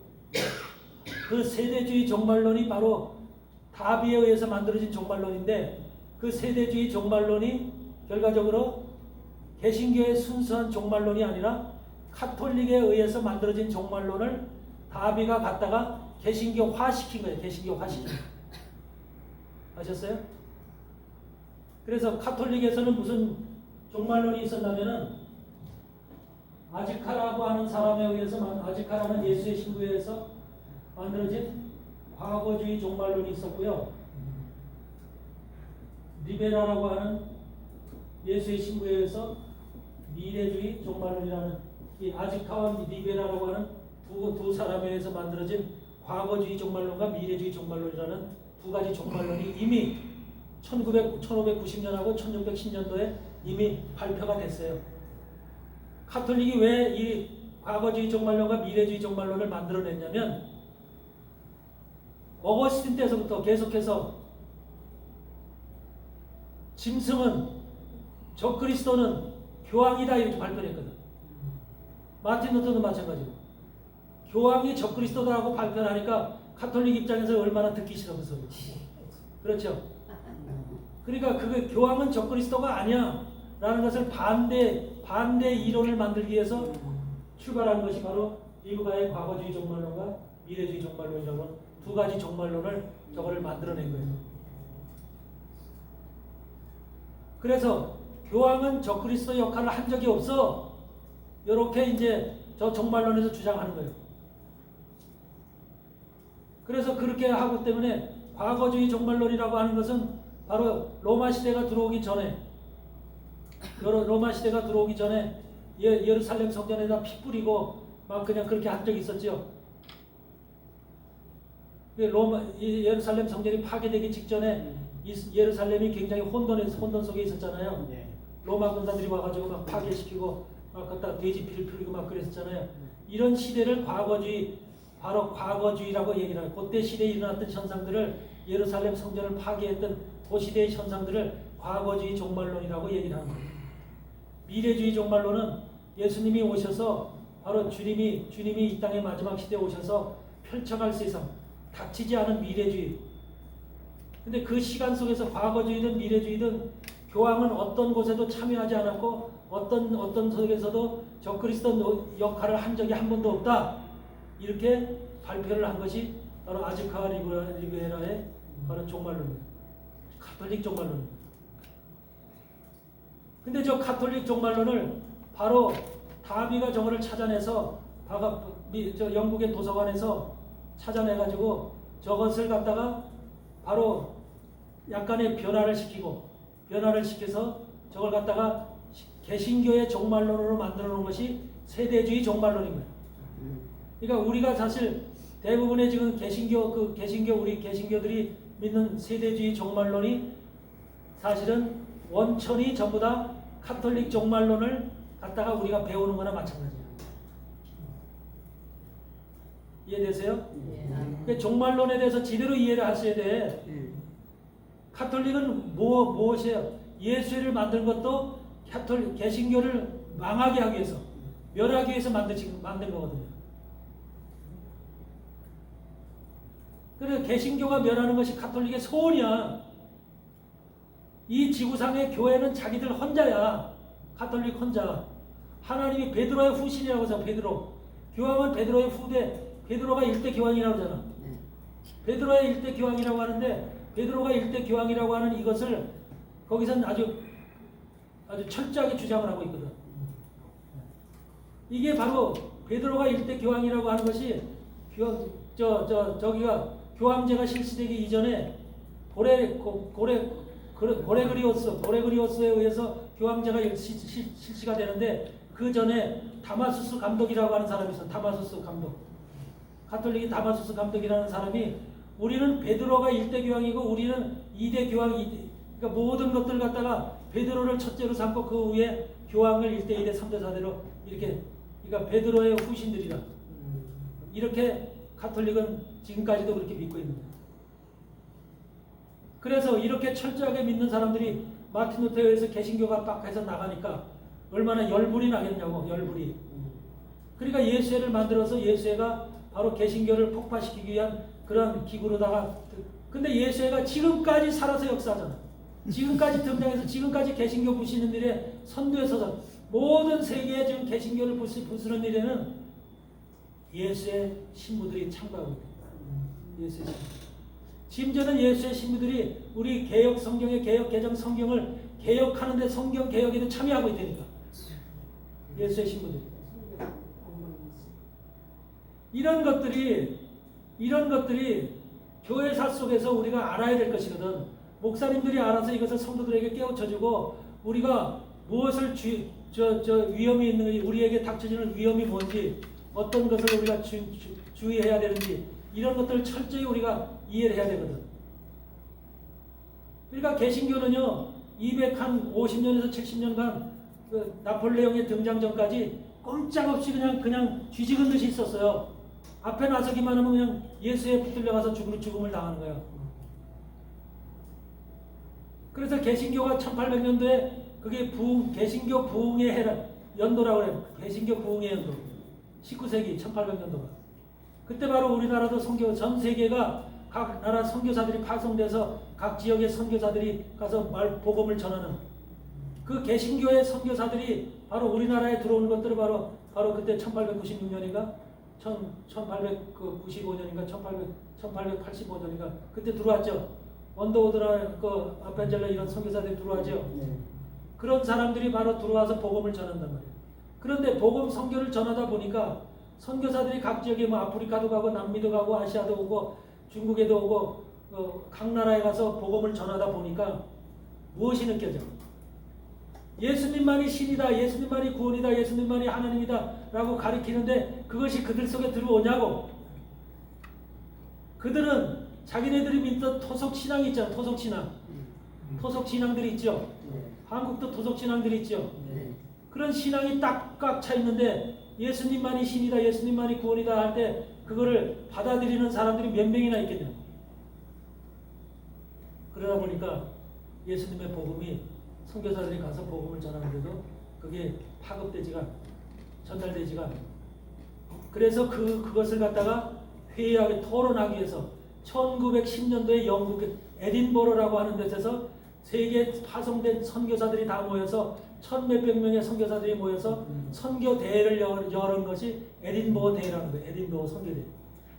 [SPEAKER 1] 그 세대주의 종말론이 바로 다비에 의해서 만들어진 종말론인데 그 세대주의 종말론이 결과적으로 개신교의 순수한 종말론이 아니라 카톨릭에 의해서 만들어진 종말론을 다비가 갖다가 개신교화시킨 거예요. 개신교화시킨. 아셨어요? 그래서 카톨릭에서는 무슨 종말론이 있었냐면은 아즈카라고 하는 사람에 의해서 아즈카라는 예수의 신부에 의해서 만들어진 과거주의 종말론이 있었고요. 리베라라고 하는 예수의 신부에 의해서 미래주의 종말론이라는 이 아즈카와 리베라라고 하는 두 사람에 의해서 만들어진 과거주의 종말론과 미래주의 종말론이라는 두 가지 종말론이 이미 1590년하고 1610년도에 이미 발표가 됐어요. 카톨릭이 왜 이 과거주의 종말론과 미래주의 종말론을 만들어냈냐면 어거스틴 때서부터 계속해서 짐승은 적그리스도는 교황이다 이렇게 발표를 했거든. 마틴 루터도 마찬가지고 교황이 적그리스도다라고 발표를 하니까 카톨릭 입장에서 얼마나 듣기 싫어 그 소리. 그렇죠. 그러니까 그게 교황은 적그리스도가 아니야 라는 것을 반대 이론을 만들기 위해서 출발한 것이 바로 일부가의 과거주의 종말론과 미래주의 종말론이라고 두 가지 종말론을 저거를 만들어낸 거예요. 그래서 교황은 적그리스도 역할을 한 적이 없어. 이렇게 이제 저 종말론에서 주장하는 거예요. 그래서 그렇게 하기 때문에 과거주의 종말론이라고 하는 것은 바로 로마 시대가 들어오기 전에 예루살렘 성전에다 피 뿌리고 막 그냥 그렇게 한 적이 있었죠. 예루살렘 성전이 파괴되기 직전에 예루살렘이 굉장히 혼돈 속에 있었잖아요. 로마 군사들이 와가지고 막 파괴시키고 막 갖다 돼지 피를 뿌리고 막 그랬었잖아요. 이런 시대를 바로 과거주의라고 얘기를 해요. 그때 시대에 일어났던 현상들을 예루살렘 성전을 파괴했던 그 시대의 현상들을 과거주의 종말론이라고 얘기를 합니다. 미래주의 종말론은 예수님이 오셔서 바로 주님이 이 땅의 마지막 시대에 오셔서 펼쳐갈 세상, 닥치지 않은 미래주의. 근데 그 시간 속에서 과거주의든 미래주의든 교황은 어떤 곳에도 참여하지 않았고 어떤 속에서도 적그리스도 역할을 한 적이 한 번도 없다. 이렇게 발표를 한 것이 바로 아즈카와 리베라의 바로 종말론입니다. 카톨릭 종말론입니다. 근데 저 카톨릭 종말론을 바로 다비가 저거를 찾아내서 저 영국의 도서관에서 찾아내가지고 저것을 갖다가 바로 약간의 변화를 시켜서 저걸 갖다가 개신교의 종말론으로 만들어 놓은 것이 세대주의 종말론입니다. 그러니까 우리가 사실 대부분의 지금 우리 개신교들이 믿는 세대주의 종말론이 사실은 원천이 전부 다 카톨릭 종말론을 갖다가 우리가 배우는 거나 마찬가지예요. 이해되세요? 그러니까 종말론에 대해서 제대로 이해를 하셔야 돼. 카톨릭은 무엇이에요? 예수를 만든 것도 개신교를 망하게 하기 위해서, 멸하기 위해서 만든 거거든요. 그래서 개신교가 멸하는 것이 카톨릭의 소원이야. 이 지구상의 교회는 자기들 혼자야. 카톨릭 혼자. 하나님이 베드로의 후신이라고 해서 베드로. 교황은 베드로의 후대, 베드로가 일대 교황이라고 하잖아.
[SPEAKER 4] 네.
[SPEAKER 1] 베드로의 일대 교황이라고 하는데 베드로가 일대 교황이라고 하는 이것을 거기서는 아주 철저하게 주장을 하고 있거든. 이게 바로 베드로가 일대 교황이라고 하는 것이 저기가 교황제가 실시되기 이전에 고레그리오스에 의해서 교황제가 실시가 되는데 그 전에 다마수스 감독이라고 하는 사람이 있어. 다마수스 감독. 가톨릭이 다마수스 감독이라는 사람이 우리는 베드로가 1대 교황이고 우리는 2대 교황, 그러니까 모든 것들 갖다가 베드로를 첫째로 삼고 그 위에 교황을 1대, 2대, 3대, 4대로 이렇게, 그러니까 베드로의 후신들이라. 이렇게 가톨릭은 지금까지도 그렇게 믿고 있는 거예요. 그래서 이렇게 철저하게 믿는 사람들이 마틴 루터에 의해서 개신교가 빡 해서 나가니까 얼마나 열불이 나겠냐고, 열불이. 그러니까 예수회를 만들어서 예수회가 바로 개신교를 폭파시키기 위한 그런 기구로다가, 근데 예수회가 지금까지 살아서 역사하잖아. 지금까지 등장해서 지금까지 개신교 부수는 일에 선두에 서서 모든 세계에 지금 개신교를 부수는 일에는 예수의 신부들이 참가하고 있다. 예수의 신부. 심지어는 예수의 신부들이 우리 개혁 성경의 개혁 개정 성경을 개혁하는데 성경 개혁에도 참여하고 있다니까. 예수의 신부들이. 이런 것들이 교회사 속에서 우리가 알아야 될 것이거든. 목사님들이 알아서 이것을 성도들에게 깨우쳐주고 우리가 무엇을 위험이 있는지, 우리에게 닥쳐지는 위험이 뭔지, 어떤 것을 우리가 주의해야 되는지 이런 것들을 철저히 우리가 이해를 해야 되거든. 그러니까 개신교는요 250년에서 70년간 그 나폴레옹의 등장 전까지 꼼짝없이 그냥 쥐지근 듯이 있었어요. 앞에 나서기만 하면 그냥 예수에 붙들려가서 죽음을 당하는 거예요. 그래서 개신교가 1800년도에 그게 개신교 부흥의 연도라고 그래요. 개신교 부흥의 연도. 19세기 1800년도가. 그때 바로 우리나라도 전 세계가 각 나라 선교사들이 파송돼서 각 지역의 선교사들이 가서 복음을 전하는 그 개신교의 선교사들이 바로 우리나라에 들어오는 것들을 바로 그때 1896년인가 1895년인가 1885년인가 그때 들어왔죠. 원더우드나 그 아펜젤러 이런 선교사들이 들어와죠. 그런 사람들이 바로 들어와서 복음을 전한단 말이에요. 그런데 복음 선교를 전하다 보니까 선교사들이 각 지역에 뭐 아프리카도 가고 남미도 가고 아시아도 오고 중국에도 오고 각 나라에 가서 복음을 전하다 보니까 무엇이 느껴져? 예수님만이 신이다, 예수님만이 구원이다, 예수님만이 하나님이다 라고 가리키는데 그것이 그들 속에 들어오냐고. 그들은 자기네들이 믿던 토속신앙이 있잖아. 토속신앙들이 있죠. 한국도 토속신앙들이 있죠. 그런 신앙이 딱 차 있는데 예수님만이 신이다, 예수님만이 구원이다 할 때 그거를 받아들이는 사람들이 몇 명이나 있겠냐. 그러다 보니까 예수님의 복음이 선교사들이 가서 복음을 전하는데도 그게 파급되지가 전달되지가 않아요. 그래서 그것을 갖다가 회의하게 토론하기 위해서 1910년도에 영국 에딘버러라고 하는 데서 세계에 파송된 선교사들이 다 모여서 1,몇백 명의 선교사들이 모여서 선교 대회를 여는 것이 에딘버러 대회라는 거예요. 에딘버러 선교대회.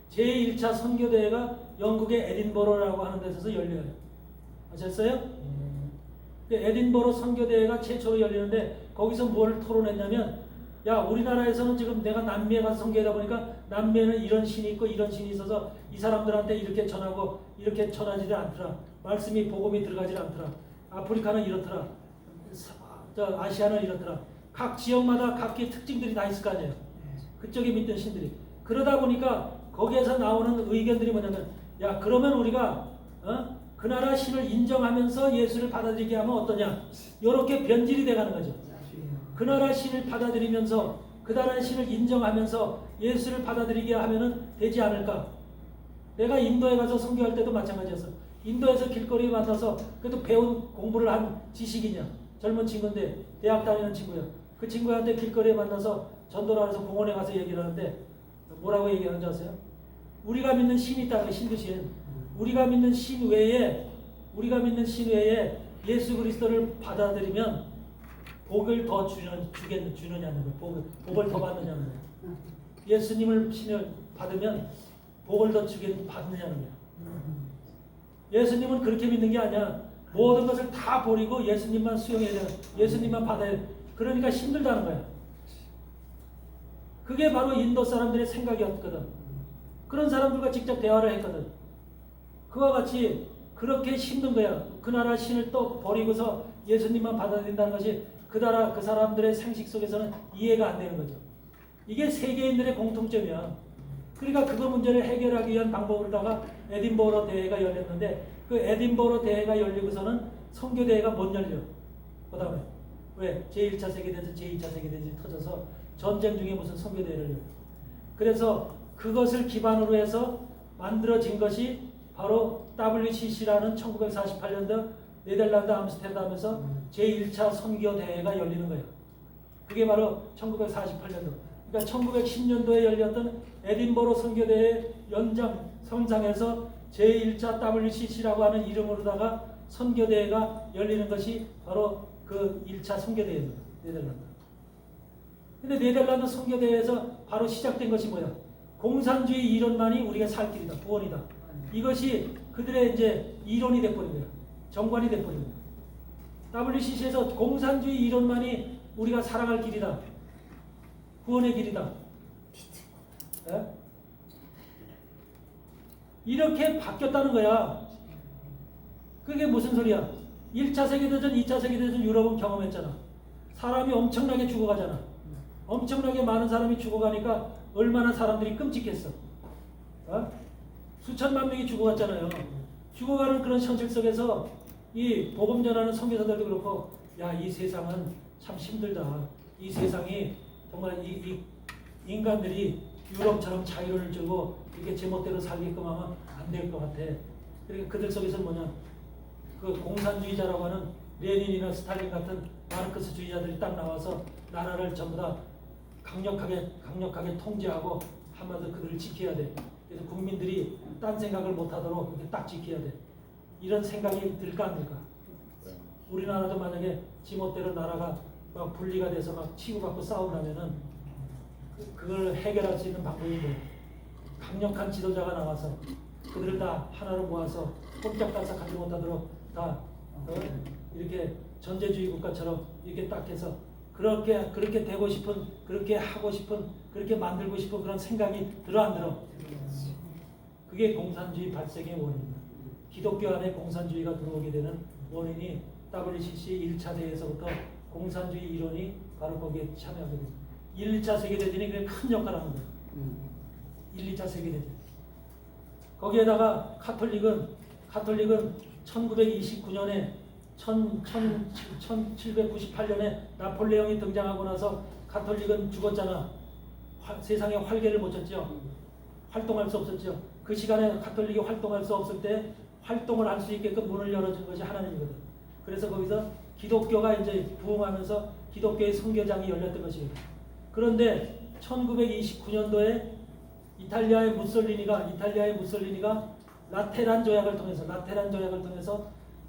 [SPEAKER 1] 제1차 선교대회가 영국의 에딘버러라고 하는 데서 열려요. 아셨어요? 에딘버러 선교대회가 최초로 열리는데 거기서 뭘 토론했냐면 야 우리나라에서는 지금 내가 남미에 가서 선교하다 보니까 남미에는 이런 신이 있고 이런 신이 있어서 이 사람들한테 이렇게 전하고 이렇게 전하지를 않더라. 말씀이 복음이 들어가지 않더라. 아프리카는 이렇더라. 아시아는 이렇더라. 각 지역마다 각기 특징들이 다 있을 거 아니에요. 그쪽에 믿던 신들이. 그러다 보니까 거기에서 나오는 의견들이 뭐냐면 야 그러면 우리가 그 나라 신을 인정하면서 예수를 받아들이게 하면 어떠냐. 이렇게 변질이 돼가는 거죠. 그 나라 신을 받아들이면서 그 나라 신을 인정하면서 예수를 받아들이게 하면은 되지 않을까. 내가 인도에 가서 선교할 때도 마찬가지였어. 인도에서 길거리에 만나서 그래도 배운 공부를 한 지식이냐. 젊은 친구인데 대학 다니는 친구야. 그 친구한테 길거리에 만나서 전도를 하면서 공원에 가서 얘기를 하는데 뭐라고 얘기하는지 아세요? 우리가 믿는 신이 있다는 신드신. 우리가 믿는 신 외에 예수 그리스도를 받아들이면 복을 더 주느냐는 거예요. 복을 더 받느냐는 거예요. 예수님을 신을 받으면 복을 더 주게 받느냐는 거야. 예수님은 그렇게 믿는 게 아니야. 모든 것을 다 버리고 예수님만 수용해야 돼. 예수님만 받아야 돼. 그러니까 힘들다는 거야. 그게 바로 인도 사람들의 생각이었거든. 그런 사람들과 직접 대화를 했거든. 그와 같이 그렇게 힘든 거야. 그 나라 신을 또 버리고서 예수님만 받아들인다는 것이 그 나라 그 사람들의 상식 속에서는 이해가 안 되는 거죠. 이게 세계인들의 공통점이야. 그러니까 그거 문제를 해결하기 위한 방법으로다가 에딘버러 대회가 열렸는데 그 에딘버러 대회가 열리고서는 선교 대회가 못 열려. 그 다음에 왜? 제1차 세계대전, 제2차 세계대전이 터져서 전쟁 중에 무슨 선교 대회를 열려. 그래서 그것을 기반으로 해서 만들어진 것이 바로 WCC라는 1948년도 네덜란드 암스테르담에서 제1차 선교 대회가 열리는 거예요. 그게 바로 1948년도. 그러니까 1910년도에 열렸던 에딘버러 선교대회 연장 선상에서 제1차 WCC라고 하는 이름으로다가 선교대회가 열리는 것이 바로 그 1차 선교대회입니다. 네덜란드. 근데 네덜란드 선교대회에서 바로 시작된 것이 뭐야? 공산주의 이론만이 우리가 살 길이다. 구원이다. 이것이 그들의 이제 이론이 돼버린 거야. 정관이 돼버린 거야. WCC에서 공산주의 이론만이 우리가 살아갈 길이다. 구원의 길이다. 예? 이렇게 바뀌었다는 거야. 그게 무슨 소리야? 1차 세계대전, 2차 세계대전 유럽은 경험했잖아. 사람이 엄청나게 죽어가잖아. 엄청나게 많은 사람이 죽어가니까 얼마나 사람들이 끔찍했어. 어? 수천만 명이 죽어갔잖아요. 죽어가는 그런 현실 속에서 이 복음 전하는 선교사들도 그렇고, 야, 이 세상은 참 힘들다. 이 세상이 정말 이 인간들이 유럽처럼 자유를 주고 이게 제멋대로 살게끔 하면 안 될 것 같아. 그러니까 그들 속에서 뭐냐, 그 공산주의자라고 하는 레닌이나 스탈린 같은 마르크스주의자들이 딱 나와서 나라를 전부 다 강력하게 통제하고 한마디로 그들을 지켜야 돼. 그래서 국민들이 딴 생각을 못하도록 그렇게 딱 지켜야 돼. 이런 생각이 들까 안 들까? 우리나라도 만약에 지멋대로 나라가 막 분리가 돼서 막 치고받고 싸운다면은 그걸 해결할 수 있는 방법이 뭐예요? 강력한 지도자가 나와서 그들을 다 하나로 모아서 꼼짝달싹하지 못하도록 다 이렇게 전제주의 국가처럼 이렇게 딱 해서 그렇게 되고 싶은, 그렇게 하고 싶은, 그렇게 만들고 싶은 그런 생각이 들어 안 들어? 그게 공산주의 발생의 원인입니다. 기독교 안에 공산주의가 들어오게 되는 원인이 WCC 1차 대회에서부터 공산주의 이론이 바로 거기에 참여하게 됩니다. 1차 세계대전이 그게 큰 역할을 하는 거예요. 1, 2차 세계대전. 거기에다가 카톨릭은 1929년에 1798년에 나폴레옹이 등장하고 나서 카톨릭은 죽었잖아. 세상에 활개를 못 쳤죠. 활동할 수 없었죠. 그 시간에 카톨릭이 활동할 수 없을 때 활동을 할 수 있게끔 문을 열어준 것이 하나님이거든. 그래서 거기서 기독교가 이제 부흥하면서 기독교의 선교장이 열렸던 것이에요. 그런데 1929년도에 이탈리아의 무솔리니가 라테란 조약을 통해서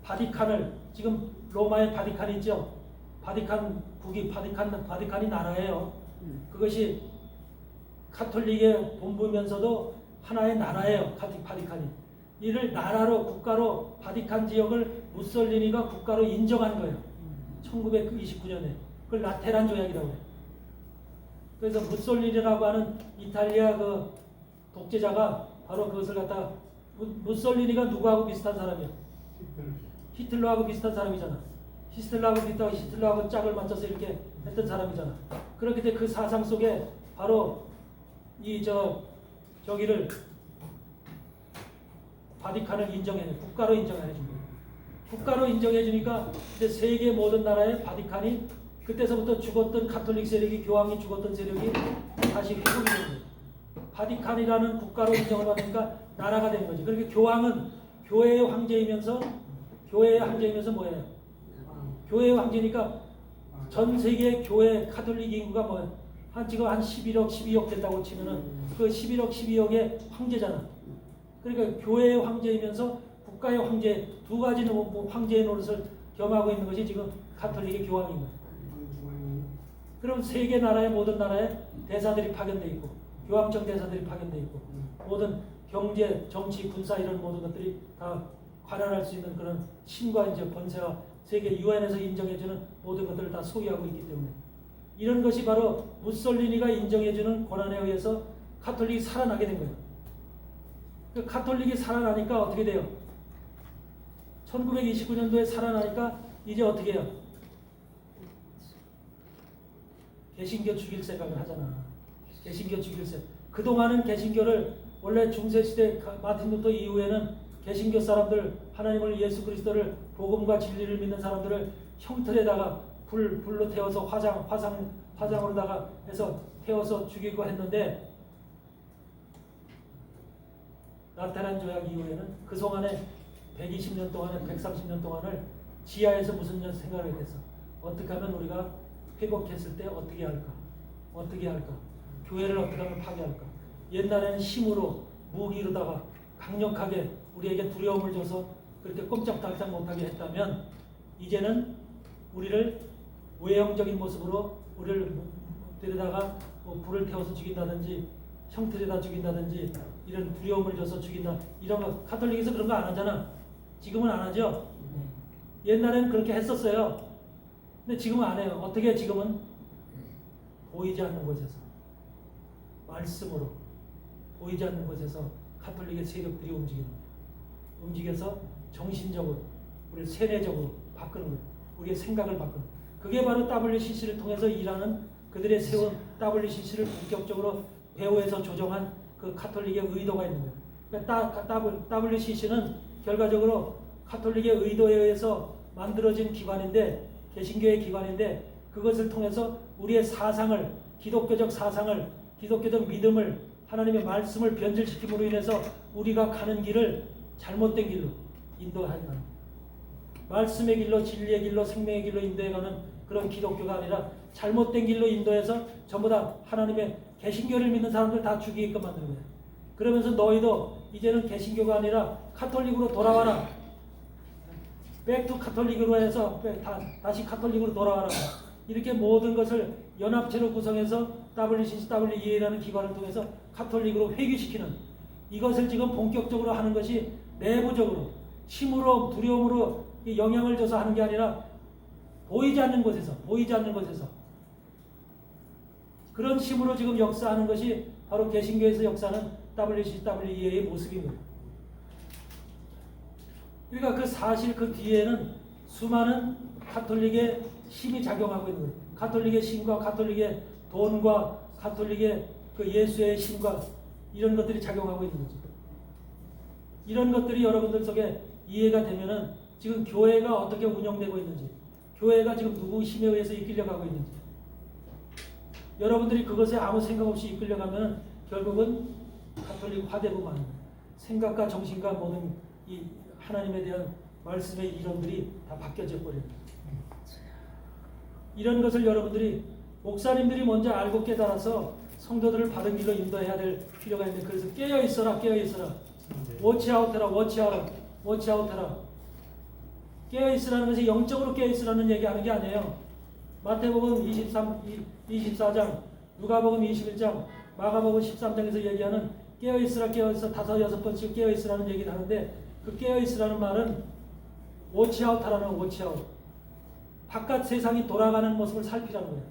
[SPEAKER 1] 바티칸을, 지금 로마의 바티칸이 있죠. 바티칸이 나라예요. 그것이 카톨릭의 본부면서도 하나의 나라예요. 바티칸이. 이를 나라로, 국가로 바티칸 지역을 무솔리니가 국가로 인정한 거예요. 1929년에. 그걸 라테란 조약이라고 해요. 그래서 무솔리니라고 하는 이탈리아 그 독재자가 바로 그것을 갖다, 무솔리니가 누구하고 비슷한 사람이야? 히틀러하고 비슷한 사람이잖아. 히틀러하고 짝을 맞춰서 이렇게 했던 사람이잖아. 그렇기 때문에 그 사상 속에 바로 저기를 바티칸을 국가로 인정해 준 거예요. 국가로 인정해 주니까 이제 세계 모든 나라의 바티칸이 그때서부터 죽었던 카톨릭 세력이, 교황이 죽었던 세력이 다시 회복이 된 거예요. 바티칸이라는 국가로 인정을 받으니까 나라가 된 거지. 그러니까 교황은 교회의 황제이면서 뭐예요? 교회의 황제니까 전 세계 교회 카톨릭 인구가 뭐예요? 지금 한 11억, 12억 된다고 치면은 그 11억, 12억의 황제잖아. 그러니까 교회의 황제이면서 국가의 황제, 두 가지 황제의 노릇을 겸하고 있는 것이 지금 카톨릭의 교황인 거예요. 그럼 세계 나라의 모든 나라에 대사들이 파견돼 있고 교황청 대사들이 파견돼 있고 모든 경제, 정치, 군사 이런 모든 것들이 다 관할할 수 있는 그런 신과 이제 권세와 세계 유엔에서 인정해주는 모든 것들을 다 소유하고 있기 때문에 이런 것이 바로 무솔리니가 인정해주는 권한에 의해서 카톨릭이 살아나게 된 거예요. 그 카톨릭이 살아나니까 어떻게 돼요? 1929년도에 살아나니까 이제 어떻게 해요? 개신교 죽일 생각을 하잖아. 개신교 죽일 생각. 그동안은 개신교를 원래 중세시대 마틴 루터 이후에는 개신교 사람들 하나님을 예수 그리스도를 복음과 진리를 믿는 사람들을 형틀에다가 불로 태워서 화장으로다가 해서 태워서 죽이고 했는데 라테란 조약 이후에는 그 동안에 120년 동안에 130년 동안을 지하에서 무슨 생각을 했어? 어떻게 하면 우리가 회복했을 때 어떻게 할까? 어떻게 할까? 교회를 어떻게 하면 파괴할까? 옛날에는 힘으로 무기로다가 강력하게 우리에게 두려움을 줘서 그렇게 꼼짝달싹 못하게 했다면 이제는 우리를 외형적인 모습으로 우리를 데려다가 뭐 불을 태워서 죽인다든지 형틀에다 죽인다든지 이런 두려움을 줘서 죽인다 이런 거 카톨릭에서 그런 거 안 하잖아. 지금은 안 하죠. 옛날에는 그렇게 했었어요. 근데 지금은 안 해요. 어떻게 지금은 보이지 않는 곳에서 말씀으로 보이지 않는 곳에서 카톨릭의 세력들이 움직이는 거예요. 움직여서 정신적으로 우리를 세뇌적으로 바꾸는 거예요. 우리의 생각을 바꾸는 거예요. 그게 바로 WCC를 통해서 일하는 그들의 세운 WCC를 본격적으로 배후에서 조정한 그 카톨릭의 의도가 있는 거예요. 그러니까 WCC는 결과적으로 카톨릭의 의도에 의해서 만들어진 기관인데 개신교의 기관인데 그것을 통해서 우리의 사상을 기독교적 사상을 기독교적 믿음을 하나님의 말씀을 변질시킴으로 인해서 우리가 가는 길을 잘못된 길로 인도하는 거예요. 말씀의 길로 진리의 길로 생명의 길로 인도해가는 그런 기독교가 아니라 잘못된 길로 인도해서 전부 다 하나님의 개신교를 믿는 사람들 다 죽이게끔 만드는 거예요. 그러면서 너희도 이제는 개신교가 아니라 카톨릭으로 돌아와라. 백투 카톨릭으로 해서 다시 카톨릭으로 돌아와라. 이렇게 모든 것을 연합체로 구성해서 WCCWEA라는 기관을 통해서 카톨릭으로 회귀시키는 이것을 지금 본격적으로 하는 것이 내부적으로 힘으로 두려움으로 영향을 줘서 하는 게 아니라 보이지 않는 곳에서 그런 힘으로 지금 역사하는 것이 바로 개신교에서 역사하는 WCCWEA의 모습인 거예요. 그러니까 그 사실 그 뒤에는 수많은 카톨릭의 힘이 작용하고 있는 거예요. 카톨릭의 힘과 카톨릭의 돈과 카톨릭의 그 예수의 힘과 이런 것들이 작용하고 있는 거죠. 이런 것들이 여러분들 속에 이해가 되면은 지금 교회가 어떻게 운영되고 있는지, 교회가 지금 누구 힘에 의해서 이끌려가고 있는지, 여러분들이 그것에 아무 생각 없이 이끌려가면은 결국은 카톨릭 화대부만 생각과 정신과 모든 이 하나님에 대한 말씀의 이론들이 다 바뀌어져 버려요. 이런 것을 여러분들이 목사님들이 먼저 알고 깨달아서 성도들을 바른 길로 인도해야 될 필요가 있는데 그래서 깨어 있어라. 워치아웃해라. 깨어 있으라는 것이 영적으로 깨어 있으라는 얘기하는 게 아니에요. 마태복음 24장, 누가복음 21장, 마가복음 13장에서 얘기하는 깨어 있으라 5-6번씩 깨어 있으라는 얘기를 하는데 그 깨어 있으라는 말은 워치아웃하라는 워치아웃. 바깥 세상이 돌아가는 모습을 살피라는 거예요.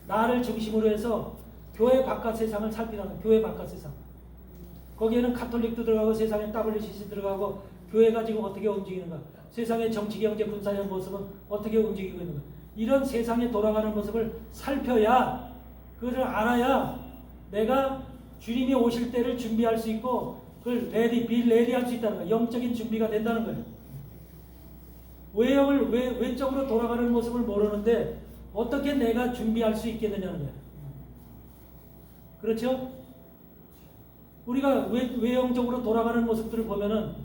[SPEAKER 1] 나를 중심으로 해서 교회 바깥 세상을 살피라는 교회 바깥 세상. 거기에는 카톨릭도 들어가고 세상에 WCC 들어가고 교회가 지금 어떻게 움직이는가. 세상의 정치, 경제, 군사의 모습은 어떻게 움직이고 있는가. 이런 세상에 돌아가는 모습을 살펴야 그것을 알아야 내가 주님이 오실 때를 준비할 수 있고 그걸 레디할 수 있다는 거예요. 영적인 준비가 된다는 거예요. 외적으로 돌아가는 모습을 모르는데 어떻게 내가 준비할 수 있겠느냐는 거예요. 그렇죠? 우리가 외형적으로 돌아가는 모습들을 보면은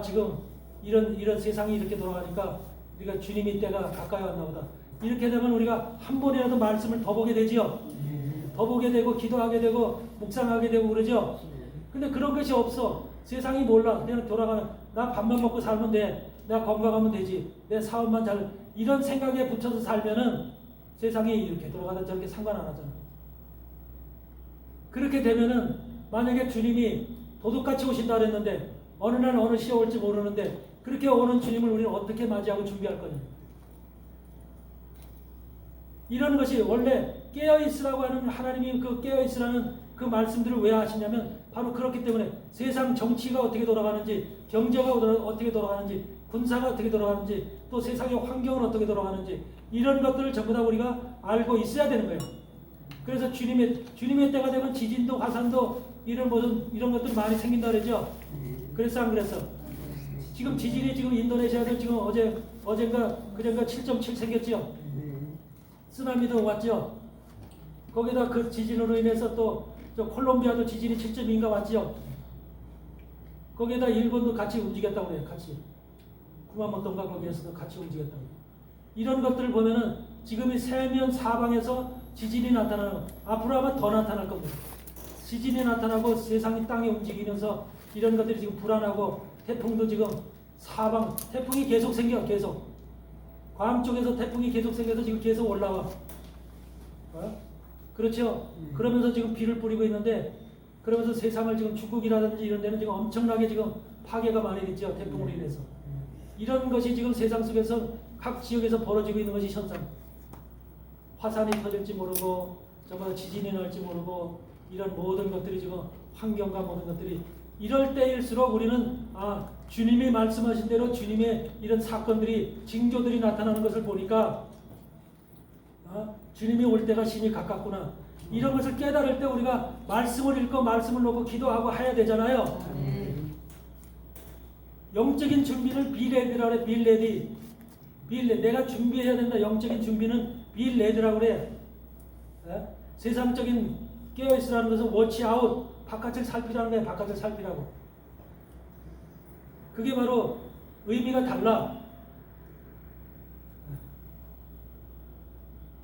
[SPEAKER 1] 지금 이런 세상이 이렇게 돌아가니까 우리가 주님이 때가 가까이 왔나 보다. 이렇게 되면 우리가 한 번이라도 말씀을 더 보게 되지요. 더 보게 되고 기도하게 되고 묵상하게 되고 그러죠. 근데 그런 것이 없어. 세상이 몰라. 그냥 돌아가는 나 밥만 먹고 살면 돼. 내가 건강하면 되지. 내 사업만 잘 이런 생각에 붙여서 살면은 세상이 이렇게 돌아가든 저렇게 상관 안 하잖아. 그렇게 되면은 만약에 주님이 도둑같이 오신다 그랬는데 어느 날 어느 시에 올지 모르는데 그렇게 오는 주님을 우리는 어떻게 맞이하고 준비할 거냐. 이런 것이 원래 깨어있으라고 하는 하나님이 그 깨어있으라는 그 말씀들을 왜 하시냐면 바로 그렇기 때문에 세상 정치가 어떻게 돌아가는지, 경제가 어떻게 돌아가는지, 군사가 어떻게 돌아가는지, 또 세상의 환경은 어떻게 돌아가는지 이런 것들을 전부 다 우리가 알고 있어야 되는 거예요. 그래서 주님의 때가 되면 지진도 화산도 이런 것들이 많이 생긴다 그러죠. 그래서 안 그래서 지금 지진이 지금 인도네시아도 지금 어젠가 그젠가 7.7 생겼죠. 쓰나미도 왔죠. 거기다 그 지진으로 인해서 또 저 콜롬비아도 지진이 7.2인가 왔죠. 거기에다 일본도 같이 움직였다고 그래요. 같이 구마모토인가 거기에서도 같이 움직였다고. 이런 것들을 보면은 지금 이 세면 사방에서 지진이 나타나는, 앞으로 아마 더 나타날 겁니다. 지진이 나타나고 세상이 땅이 움직이면서 이런 것들이 지금 불안하고 태풍도 지금 사방 태풍이 계속 생겨. 계속 괌 쪽에서 태풍이 계속 생겨서 지금 계속 올라와. 그렇죠? 그러면서 지금 비를 뿌리고 있는데, 그러면서 세상을 지금 중국이라든지 이런 데는 지금 엄청나게 지금 파괴가 많이 됐죠. 태풍으로 인해서. 이런 것이 지금 세상 속에서 각 지역에서 벌어지고 있는 것이 현상. 화산이 터질지 모르고 정말 지진이 날지 모르고 이런 모든 것들이 지금 환경과 모든 것들이 이럴 때일수록 우리는 주님이 말씀하신 대로 주님의 이런 사건들이 징조들이 나타나는 것을 보니까 주님이 올 때가 심히 가깝구나. 이런 것을 깨달을 때 우리가 말씀을 읽고 말씀을 놓고 기도하고 해야 되잖아요. 영적인 준비는 비레디라고 그래. 빌레디. 내가 준비해야 된다. 영적인 준비는 빌레디라고 그래. 세상적인 깨어있으라는 것은 워치아웃. 바깥을 살피라는 거야. 바깥을 살피라고. 그게 바로 의미가 달라.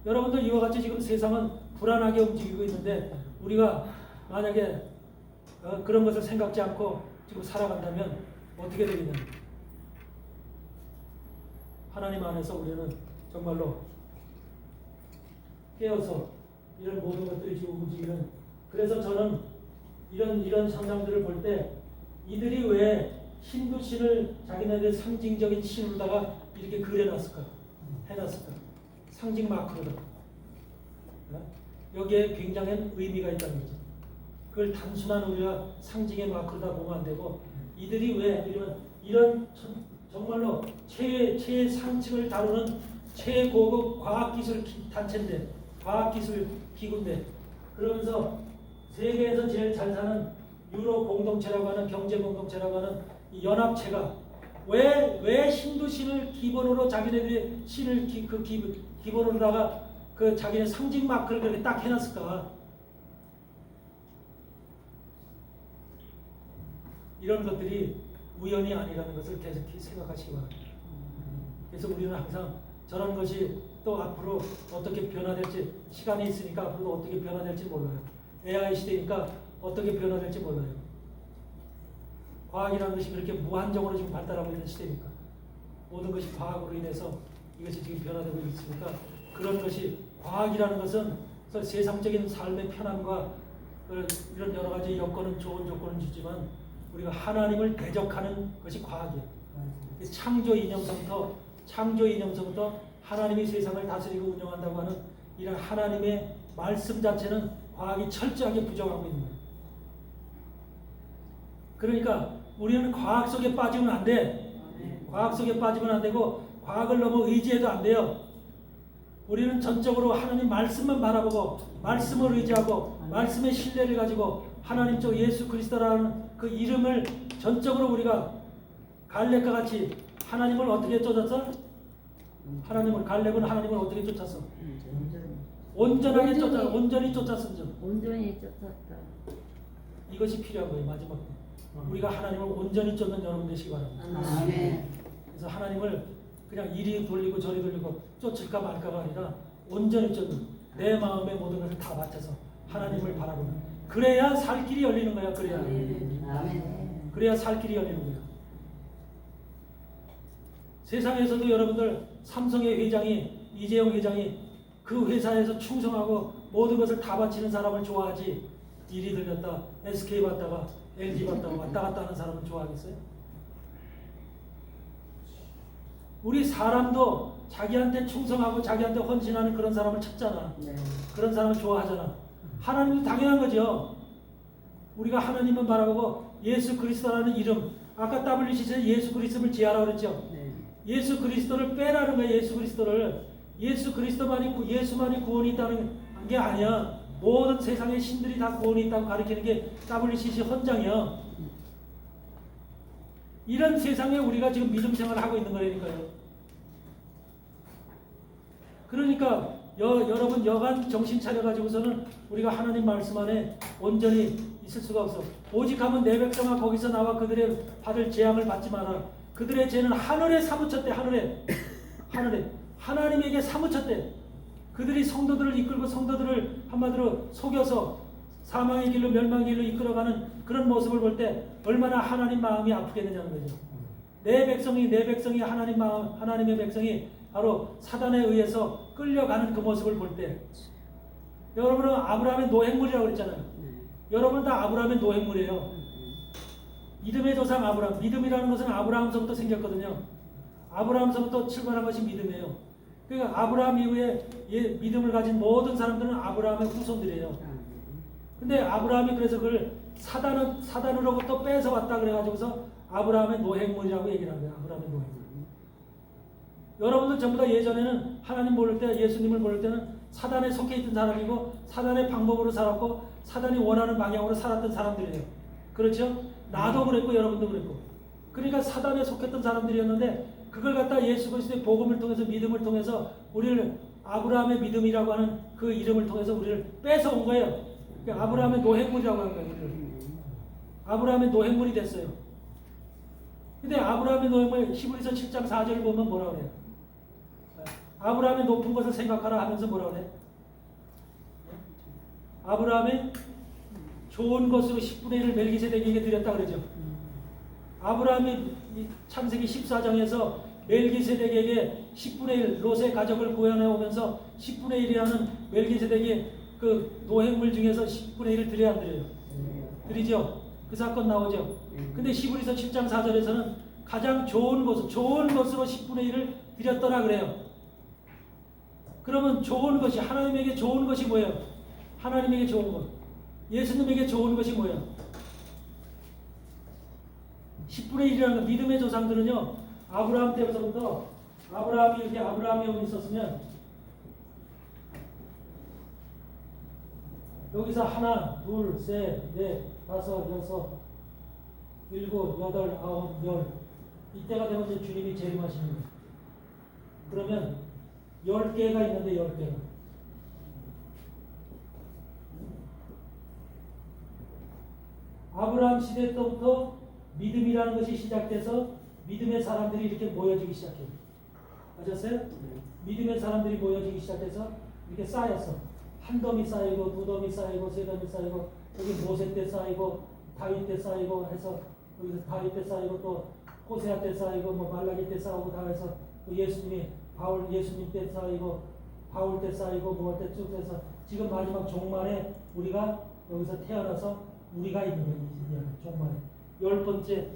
[SPEAKER 1] 여러분들 이와 같이 지금 세상은 불안하게 움직이고 있는데 우리가 만약에 그런 것을 생각지 않고 지금 살아간다면 어떻게 되겠냐. 하나님 안에서 우리는 정말로 깨어서 이런 모든 것들이 지금 움직이는, 그래서 저는 이런 현상들을 볼 때 이들이 왜 힌두 신을 자기네들 상징적인 신으로다가 이렇게 그려놨을까? 해놨을까? 상징 마크로다. 여기에 굉장한 의미가 있다는 거죠. 그걸 단순한 우리가 상징의 마크로다 보면 안 되고, 이들이 왜 이런 정말로 최상층을 다루는 최고급 과학기술 단체인데, 과학기술 기구인데, 그러면서 세계에서 제일 잘 사는 유로 공동체라고 하는, 경제 공동체라고 하는 이 연합체가 왜 힌두 신을 기본으로 자기네들의 신을 기본으로다가 그 자기네 상징 마크를 그렇게 딱 해놨을까? 이런 것들이 우연이 아니라는 것을 계속 생각하시기 바랍니다. 그래서 우리는 항상 저런 것이 또 앞으로 어떻게 변화될지, 시간이 있으니까 앞으로 어떻게 변화될지 몰라요. AI 시대니까 어떻게 변화될지 몰라요. 과학이라는 것이 그렇게 무한정으로 지금 발달하고 있는 시대니까 모든 것이 과학으로 인해서 이것이 지금 변화되고 있으니까, 그런 것이 과학이라는 것은 세상적인 삶의 편안과 이런 여러 가지 여건은 좋은 조건을 주지만 우리가 하나님을 대적하는 것이 과학이에요. 창조 이념서부터 하나님이 세상을 다스리고 운영한다고 하는 이런 하나님의 말씀 자체는 과학이 철저하게 부정하고 있는 거예요. 그러니까 우리는 과학 속에 빠지면 안 돼. 과학 속에 빠지면 안 되고 과학을 너무 의지해도 안 돼요. 우리는 전적으로 하나님 말씀만 바라보고 말씀을 의지하고 말씀의 신뢰를 가지고 하나님 쪽 예수 그리스도라는 그 이름을 전적으로 우리가 갈렙과 같이 하나님을 어떻게 쫓았어? 갈렙은 하나님을 어떻게 쫓았어? 온전히 쫓았어.
[SPEAKER 2] 온전히 쫓았다.
[SPEAKER 1] 이것이 필요한 거예요. 마지막 때 우리가 하나님을 온전히 쫓는 여러분 되시기 바랍니다.
[SPEAKER 4] 아멘.
[SPEAKER 1] 그래서 하나님을 그냥 이리 돌리고 저리 돌리고 쫓을까 말까가 아니라 온전히 쫓는, 내 마음의 모든 것을 다 바쳐서 하나님을 바라보는, 그래야 살 길이 열리는 거야. 그래야 살 길이 열리는 거야. 세상에서도 여러분들 삼성의 회장이, 이재용 회장이 그 회사에서 충성하고 모든 것을 다 바치는 사람을 좋아하지, 일이 들렸다 SK 봤다가 LG 봤다가 왔다 갔다 하는 사람은 좋아하겠어요? 우리 사람도 자기한테 충성하고 자기한테 헌신하는 그런 사람을 찾잖아.
[SPEAKER 2] 네.
[SPEAKER 1] 그런 사람을 좋아하잖아. 하나님도 당연한 거죠. 우리가 하나님을 바라보고 예수 그리스도라는 이름, 아까 WC에서 예수 그리스도를 지하라고 그랬죠.
[SPEAKER 2] 네.
[SPEAKER 1] 예수 그리스도를 빼라는 거예요. 예수 그리스도를. 예수 그리스도만이 예수만이 구원이 있다는 게 아니야. 모든 세상의 신들이 다 구원이 있다고 가르치는 게 WCC 헌장이야. 이런 세상에 우리가 지금 믿음 생활을 하고 있는 거라니까요. 그러니까 여러분 여간 정신 차려가지고서는 우리가 하나님 말씀 안에 온전히 있을 수가 없어. 오직 하면 내 백성아 거기서 나와 그들의 받을 재앙을 받지 마라. 그들의 죄는 하늘에 사무쳤대. 하늘에 하나님에게 사무쳤대. 그들이 성도들을 이끌고 성도들을 한마디로 속여서 사망의 길로 멸망의 길로 이끌어가는 그런 모습을 볼 때 얼마나 하나님 마음이 아프겠느냐는 거죠. 내 백성이 하나님 마음, 하나님의 백성이 바로 사단에 의해서 끌려가는 그 모습을 볼 때 여러분은 아브라함의 노획물이라고 그랬잖아요. 여러분은 다 아브라함의 노획물이에요. 믿음의 조상 아브라함. 믿음이라는 것은 아브라함서부터 생겼거든요. 아브라함서부터 출발한 것이 믿음이에요. 그러니까 아브라함 이후에 믿음을 가진 모든 사람들은 아브라함의 후손들이에요. 근데 아브라함이 그래서 그걸 사단으로부터 뺏어왔다 그래가지고서 아브라함의 노획물이라고 얘기를 한 거예요. 아브라함의 노획물. 여러분들 전부 다 예전에는 하나님 모를 때, 예수님을 모를 때는 사단에 속해 있던 사람이고 사단의 방법으로 살았고 사단이 원하는 방향으로 살았던 사람들이에요. 그렇죠? 나도 그랬고 여러분도 그랬고. 그러니까 사단에 속했던 사람들이었는데 그걸 갖다 예수 그리스도의 복음을 통해서 믿음을 통해서 우리를 아브라함의 믿음이라고 하는 그 이름을 통해서 우리를 뺏어온 거예요. 그러니까 아브라함의 노획물이라고 하는 거예요. 우리를. 아브라함의 노획물이 됐어요. 근데 아브라함의 노획물 히브리서 7장 4절을 보면 뭐라 그래요? 아브라함의 높은 것을 생각하라 하면서 뭐라 그래? 아브라함의 좋은 것으로 10분의 1을 멜기세덱에게 드렸다 그러죠. 아브라함이 창세기 14장에서 멜기세덱에게 10분의 1 롯의 가족을 구원해 오면서 10분의 1이라는 멜기세덱이 그 노획물 중에서 10분의 1을 드려야 안 드려요? 드리죠. 그 사건 나오죠. 근데 히브리서 7장 4절에서는 가장 좋은 것으로 10분의 1을 드렸더라 그래요. 그러면 좋은 것이 하나님에게 좋은 것이 뭐예요? 하나님에게 좋은 것. 예수님에게 좋은 것이 뭐예요? 10분의 1이라는 믿음의 조상들은요. 아브라함 때부터 아브라함이 이렇게 아브라함이 여기 있었으면 여기서 하나, 둘, 셋, 넷, 다섯, 여섯, 일곱, 여덟, 아홉, 열 이때가 되면 이제 주님이 재림하시는 거예요. 그러면 10개가 있는데 10개가 아브라함 시대 때부터 믿음이라는 것이 시작돼서 믿음의 사람들이 이렇게 모여지기 시작해요. 아셨어요? 믿음의 사람들이 모여지기 시작해서 이렇게 쌓였어. 한 더미 쌓이고 두 더미 쌓이고 세 더미 쌓이고 여기 모세 때 쌓이고 다윗 때 쌓이고 해서 여기서 다윗 때 쌓이고 또 호세아 때 쌓이고 뭐 말라기 때 쌓이고 다 해서 또 예수님 때 쌓이고 바울 때 쌓이고 뭐 때 쭉 해서 지금 마지막 종말에 우리가 여기서 태어나서 우리가 있는 거예요. 종말에 10번째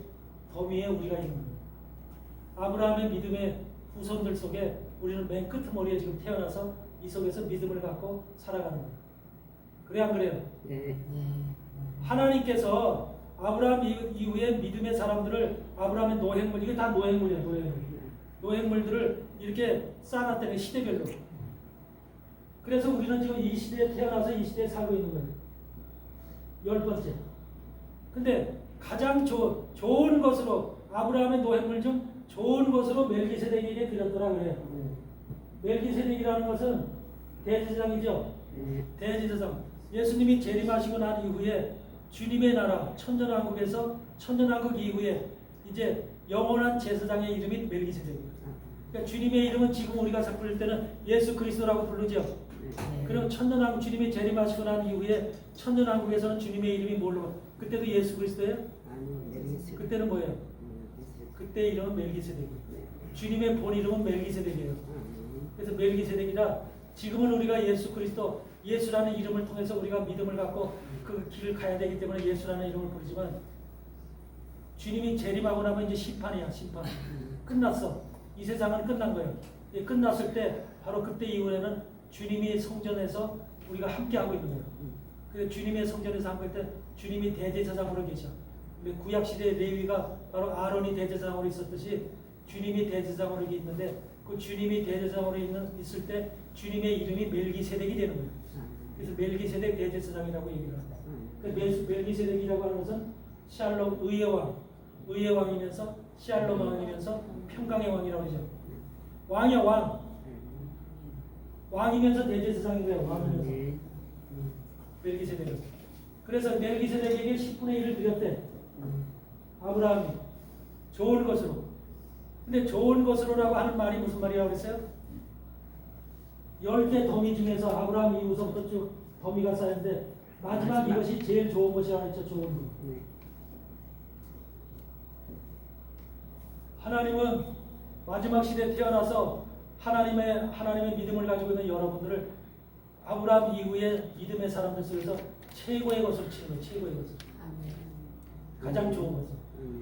[SPEAKER 1] 더미에 우리가 있는 거예요. 아브라함의 믿음의 후손들 속에 우리는 맨 끄트머리에 지금 태어나서 이 속에서 믿음을 갖고 살아가는 거예요. 그래 안 그래요?
[SPEAKER 2] 네.
[SPEAKER 1] 하나님께서 아브라함 이후에 믿음의 사람들을 아브라함의 노획물, 이게 다 노획물이에요. 노획물들을 이렇게 쌓아놨다는 시대별로. 그래서 우리는 지금 이 시대에 태어나서 이 시대에 살고 있는 거예요. 10번째. 근데 가장 좋은 것으로 아브라함의 노획물 중 좋은 것으로 멜기세덱에게 드렸더라 그래요. 멜기세덱이라는 것은 대제사장이죠. 대제사장. 예수님이 재림하시고 난 이후에 주님의 나라 천년왕국에서 천년왕국 이후에 이제 영원한 제사장의 이름이 멜기세덱입니다. 그러니까 주님의 이름은 지금 우리가 부를 때는 예수 그리스도라고 부르죠. 그럼 천년왕국 주님이 재림하시고 난 이후에 천년왕국에서는 주님의 이름이 뭘로? 그때도 예수 그리스도예요? 그때는 뭐예요? 그때 이름은 멜기세덱이에요. 주님의 본 이름은 멜기세덱이에요. 그래서 멜기세덱이라 지금은 우리가 예수 그리스도 예수라는 이름을 통해서 우리가 믿음을 갖고 그 길을 가야 되기 때문에 예수라는 이름을 부르지만 주님이 재림하고 나면 이제 심판이야. 심판. 끝났어. 이 세상은 끝난 거예요. 끝났을 때 바로 그때 이후에는 주님이 성전에서 우리가 함께하고 있는 거예요. 그래서 주님의 성전에서 함께할 때 주님이 대제사장으로 계셔. 구약시대의 레위가 바로 아론이 대제사장으로 있었듯이 주님이 대제사장으로 있는데 그 주님이 대제사장으로 있을 때 주님의 이름이 멜기세덱이 되는 거예요. 그래서 멜기세덱 대제사장이라고 얘기를 합니다. 멜기세덱이라고 하는 것은 샬롬 의의 왕이면서 샬롬 왕이면서 평강의 왕이라고 그러죠. 왕이야 왕. 왕이면서 대제사장인 거예요. 왕이면서. 멜기세덱은. 그래서 멜기세덱에게 10분의 1을 드렸대. 아브라함이 좋은 것으로. 근데 좋은 것으로라고 하는 말이 무슨 말이라고 그랬어요? 10개 더미 중에서 아브라함 이후서부터 쭉 더미가 쌓였는데 마지막 이것이 제일 좋은 것이라고 했죠. 좋은 것. 하나님은 마지막 시대에 태어나서 하나님의 믿음을 가지고 있는 여러분들을 아브라함 이후의 믿음의 사람들 속에서 최고의 것으로 치는 거예요. 최고의 것을. 가장 좋은 것을.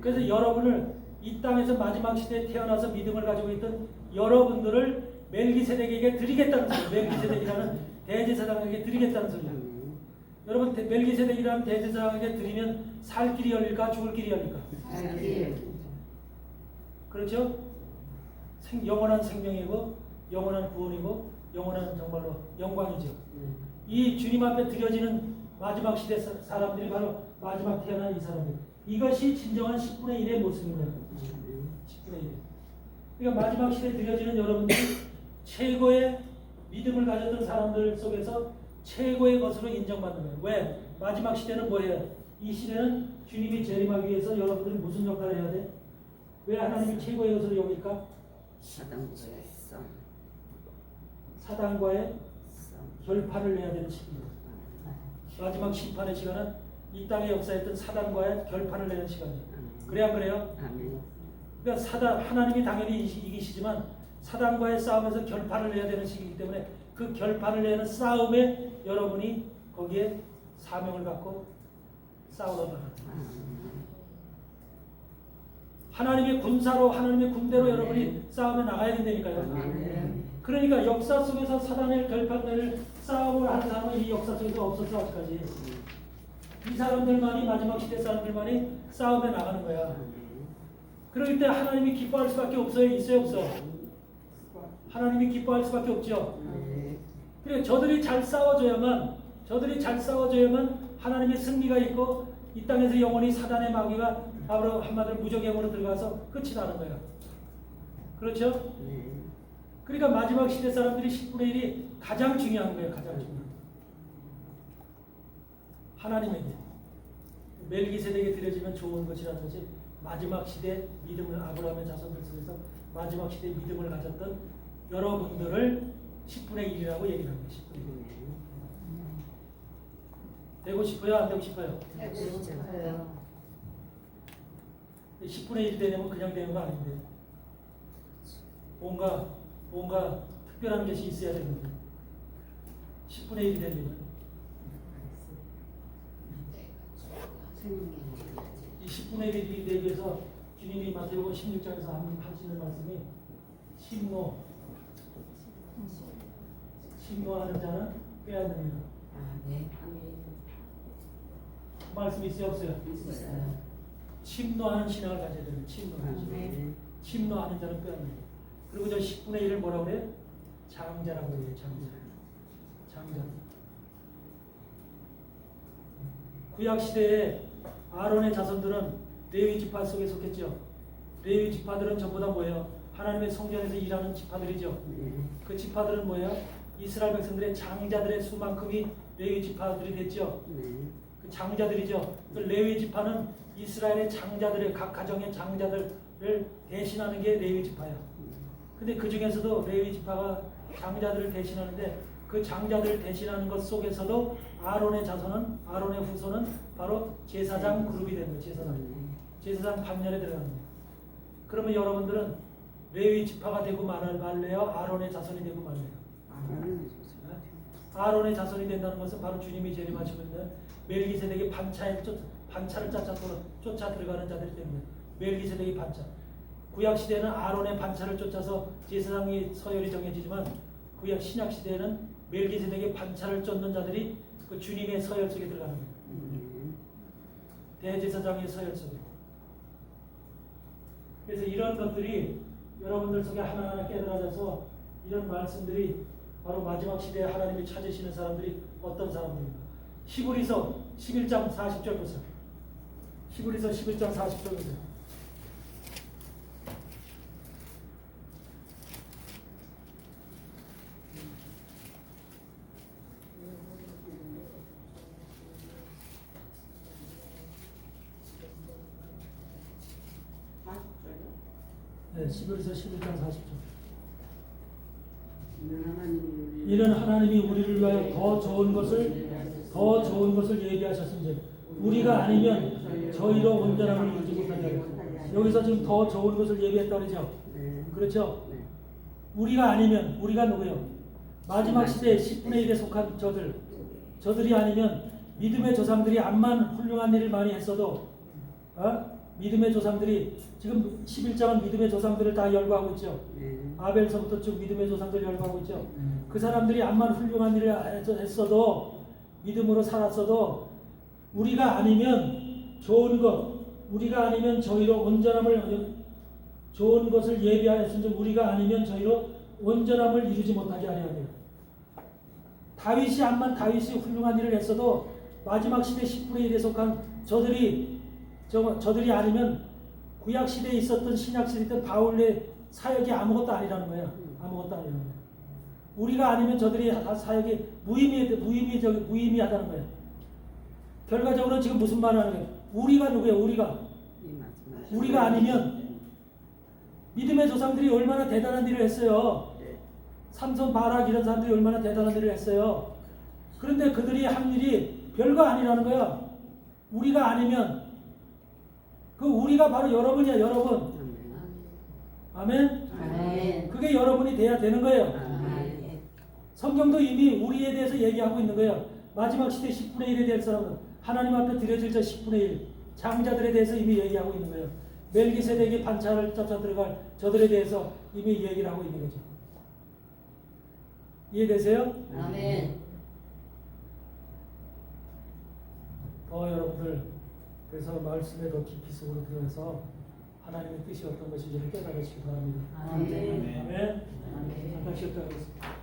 [SPEAKER 1] 그래서 여러분을 이 땅에서 마지막 시대에 태어나서 믿음을 가지고 있던 여러분들을 멜기세덱에게 드리겠다는 소리예요. 멜기세덱이라는 대제사장에게 드리겠다는 소리예요. 여러분 멜기세덱이라는 대제사장에게 드리면 살 길이 열릴까 죽을 길이 열릴까? 그렇죠? 영원한 생명이고 영원한 구원이고 영원한 정말로 영광이죠. 이 주님 앞에 드려지는 마지막 시대 사람들이 바로 마지막 태어난 이 사람들. 이것이 진정한 10분의 1의 모습입니다. 10분의 1. 그러니까 마지막 시대에 드려지는 여러분들이 최고의 믿음을 가졌던 사람들 속에서 최고의 것으로 인정받는 거예요. 왜? 마지막 시대는 뭐예요? 이 시대는 주님이 재림하기 위해서 여러분들이 무슨 역할을 해야 돼? 왜 하나님이 최고의 것으로 여길까? 사단과의 결판을 해야 되는 시기입니다. 마지막 심판의 시간은 이 땅의 역사였던 사단과의 결판을 내는 시간이에요. 그래야 안 그래요? 그러니까 하나님이 당연히 이기시지만 사단과의 싸움에서 결판을 내야 되는 시기이기 때문에 그 결판을 내는 싸움에 여러분이 거기에 사명을 갖고 싸우러 나갑니다. 하나님의 군사로 하나님의 군대로 여러분이 싸움에 나가야 된다니까요. 그러니까 역사 속에서 사단의 결판을 싸움을 하는 사람은 이 역사 속에서 없었어 아직까지. 이 사람들만이 마지막 시대 사람들만이 싸움에 나가는 거야. 그렇기 때문에 하나님이 기뻐할 수밖에 없어요. 있어요 없어? 하나님이 기뻐할 수밖에 없죠. 그래 저들이 잘 싸워줘야만 하나님의 승리가 있고 이 땅에서 영원히 사단의 마귀가 바로 한마디로 무적행으로 들어가서 끝이 나는 거야. 그렇죠? 그러니까 마지막 시대 사람들이 10분의 1이 가장 중요한 거예요. 가장 중요한 거. 하나님에게 멜기세덱에게 드려지면 좋은 것이라는 것이 마지막 시대 믿음을 아브라함의 자손들 속에서 마지막 시대 믿음을 가졌던 여러분들을 10분의 1이라고 얘기를 합니다. 10분의 1. 되고 싶어요? 안 되고 싶어요? 10분의 1 되려면 그냥 되는 거 아닌데 뭔가 특별한 것이 있어야 되는데 10분의 1이 되려면 이 10분의 1이 되기 위해서 주님이 마태복음 16장에서 하시는 말씀이 심노하는 자는 빼앗느니라. 그 말씀 있어요 없어요?
[SPEAKER 2] 있어요.
[SPEAKER 1] 침노하는 신앙을 가져야 돼요. 침노하는 자는 빼앗느니라. 그리고 저 10분의 1을 뭐라고 그래요? 장자라고 해요. 장자. 구약 시대에 아론의 자손들은 레위 지파 속에 속했죠. 레위 지파들은 전부 다 뭐예요? 하나님의 성전에서 일하는 지파들이죠. 그 지파들은 뭐예요? 이스라엘 백성들의 장자들의 수만큼이 레위 지파들이 됐죠. 그 장자들이죠. 그 레위 지파는 이스라엘의 장자들의 각 가정의 장자들을 대신하는 게 레위 지파야. 근데 그 중에서도 레위 지파가 장자들을 대신하는데 그 장자들을 대신하는 것 속에서도 아론의 후손은 바로 제사장 그룹이 되는 거예요. 제사장 반열에 들어가는 거예요. 그러면 여러분들은 레위 지파가 되고 말래요? 아론의 자손이 되고 말래요? 아론의 자손이 된다는 것은 바로 주님이 재림하시고 있는 멜기세덱의 반차를 쫓아 들어가는 자들 때문에 멜기세덱의 반차. 구약 시대는 아론의 반차를 쫓아서 제사장의 서열이 정해지지만 구약 신약 시대에는 멜기세덱의 반차를 쫓는 자들이 그 주님의 서열 속에 들어가는 거예요. 대제사장의 서열 속에. 그래서 이런 것들이 여러분들 속에 하나하나 깨달아져서 이런 말씀들이 바로 마지막 시대에 하나님이 찾으시는 사람들이 어떤 사람들입니까? 히브리서 11장 40절 보세요. 히브리서 11장 40절 보세요. 네, 히브리서 11장 40절. 이는 하나님이 우리를 위하여 더 좋은 것을 예비하셨은지 우리가 아니면 저희로 온전함을 이루지 못하리라. 여기서 지금 더 좋은 것을 예비했다 그러죠. 그렇죠? 우리가 아니면 우리가 누구요? 마지막 시대에 10분의 1에 속한 저들이 아니면 믿음의 조상들이 암만 훌륭한 일을 많이 했어도 믿음의 조상들이 지금 11장은 믿음의 조상들을 다 열거하고 있죠. 아벨서부터 쭉 믿음의 조상들을 열거하고 있죠. 그 사람들이 암만 훌륭한 일을 했어도 믿음으로 살았어도 우리가 아니면 좋은 것, 우리가 아니면 저희로 온전함을 좋은 것을 예비하였은지 우리가 아니면 저희로 온전함을 이루지 못하게 하려 합니다. 다윗이 암만 다윗이 훌륭한 일을 했어도 마지막 시대 10분의 1에 속한 저들이 아니면 구약 시대에 있었던 신약 시대에 있던 바울의 사역이 아무것도 아니라는 거예요. 아무것도 아니라는 거예요. 우리가 아니면 저들이 사역이 무의미하다는 거예요. 결과적으로 지금 무슨 말을 하는 거예요? 우리가 누구예요? 우리가 아니면 믿음의 조상들이 얼마나 대단한 일을 했어요. 삼손, 바락 이런 사람들이 얼마나 대단한 일을 했어요. 그런데 그들이 한 일이 별거 아니라는 거야. 우리가 아니면 그 우리가 바로 여러분이야, 여러분. 아멘?
[SPEAKER 2] 아멘.
[SPEAKER 1] 그게 여러분이 돼야 되는 거예요.
[SPEAKER 2] 아멘.
[SPEAKER 1] 성경도 이미 우리에 대해서 얘기하고 있는 거예요. 마지막 시대 10분의 1에 대한 사람은 하나님 앞에 드려질 자 10분의 1 장자들에 대해서 이미 얘기하고 있는 거예요. 멜기세덱의 반차를 쫓아 들어갈 저들에 대해서 이미 얘기를 하고 있는 거죠. 이해되세요?
[SPEAKER 2] 아멘.
[SPEAKER 1] 더 여러분들 그래서 말씀에 더 깊이 속으로 들어가서 하나님의 뜻이 어떤 것인지를 깨달으시기 바랍니다.
[SPEAKER 2] 아멘.
[SPEAKER 1] 아멘.
[SPEAKER 2] 아멘.
[SPEAKER 1] 잠깐 쉬었다 하겠습니다.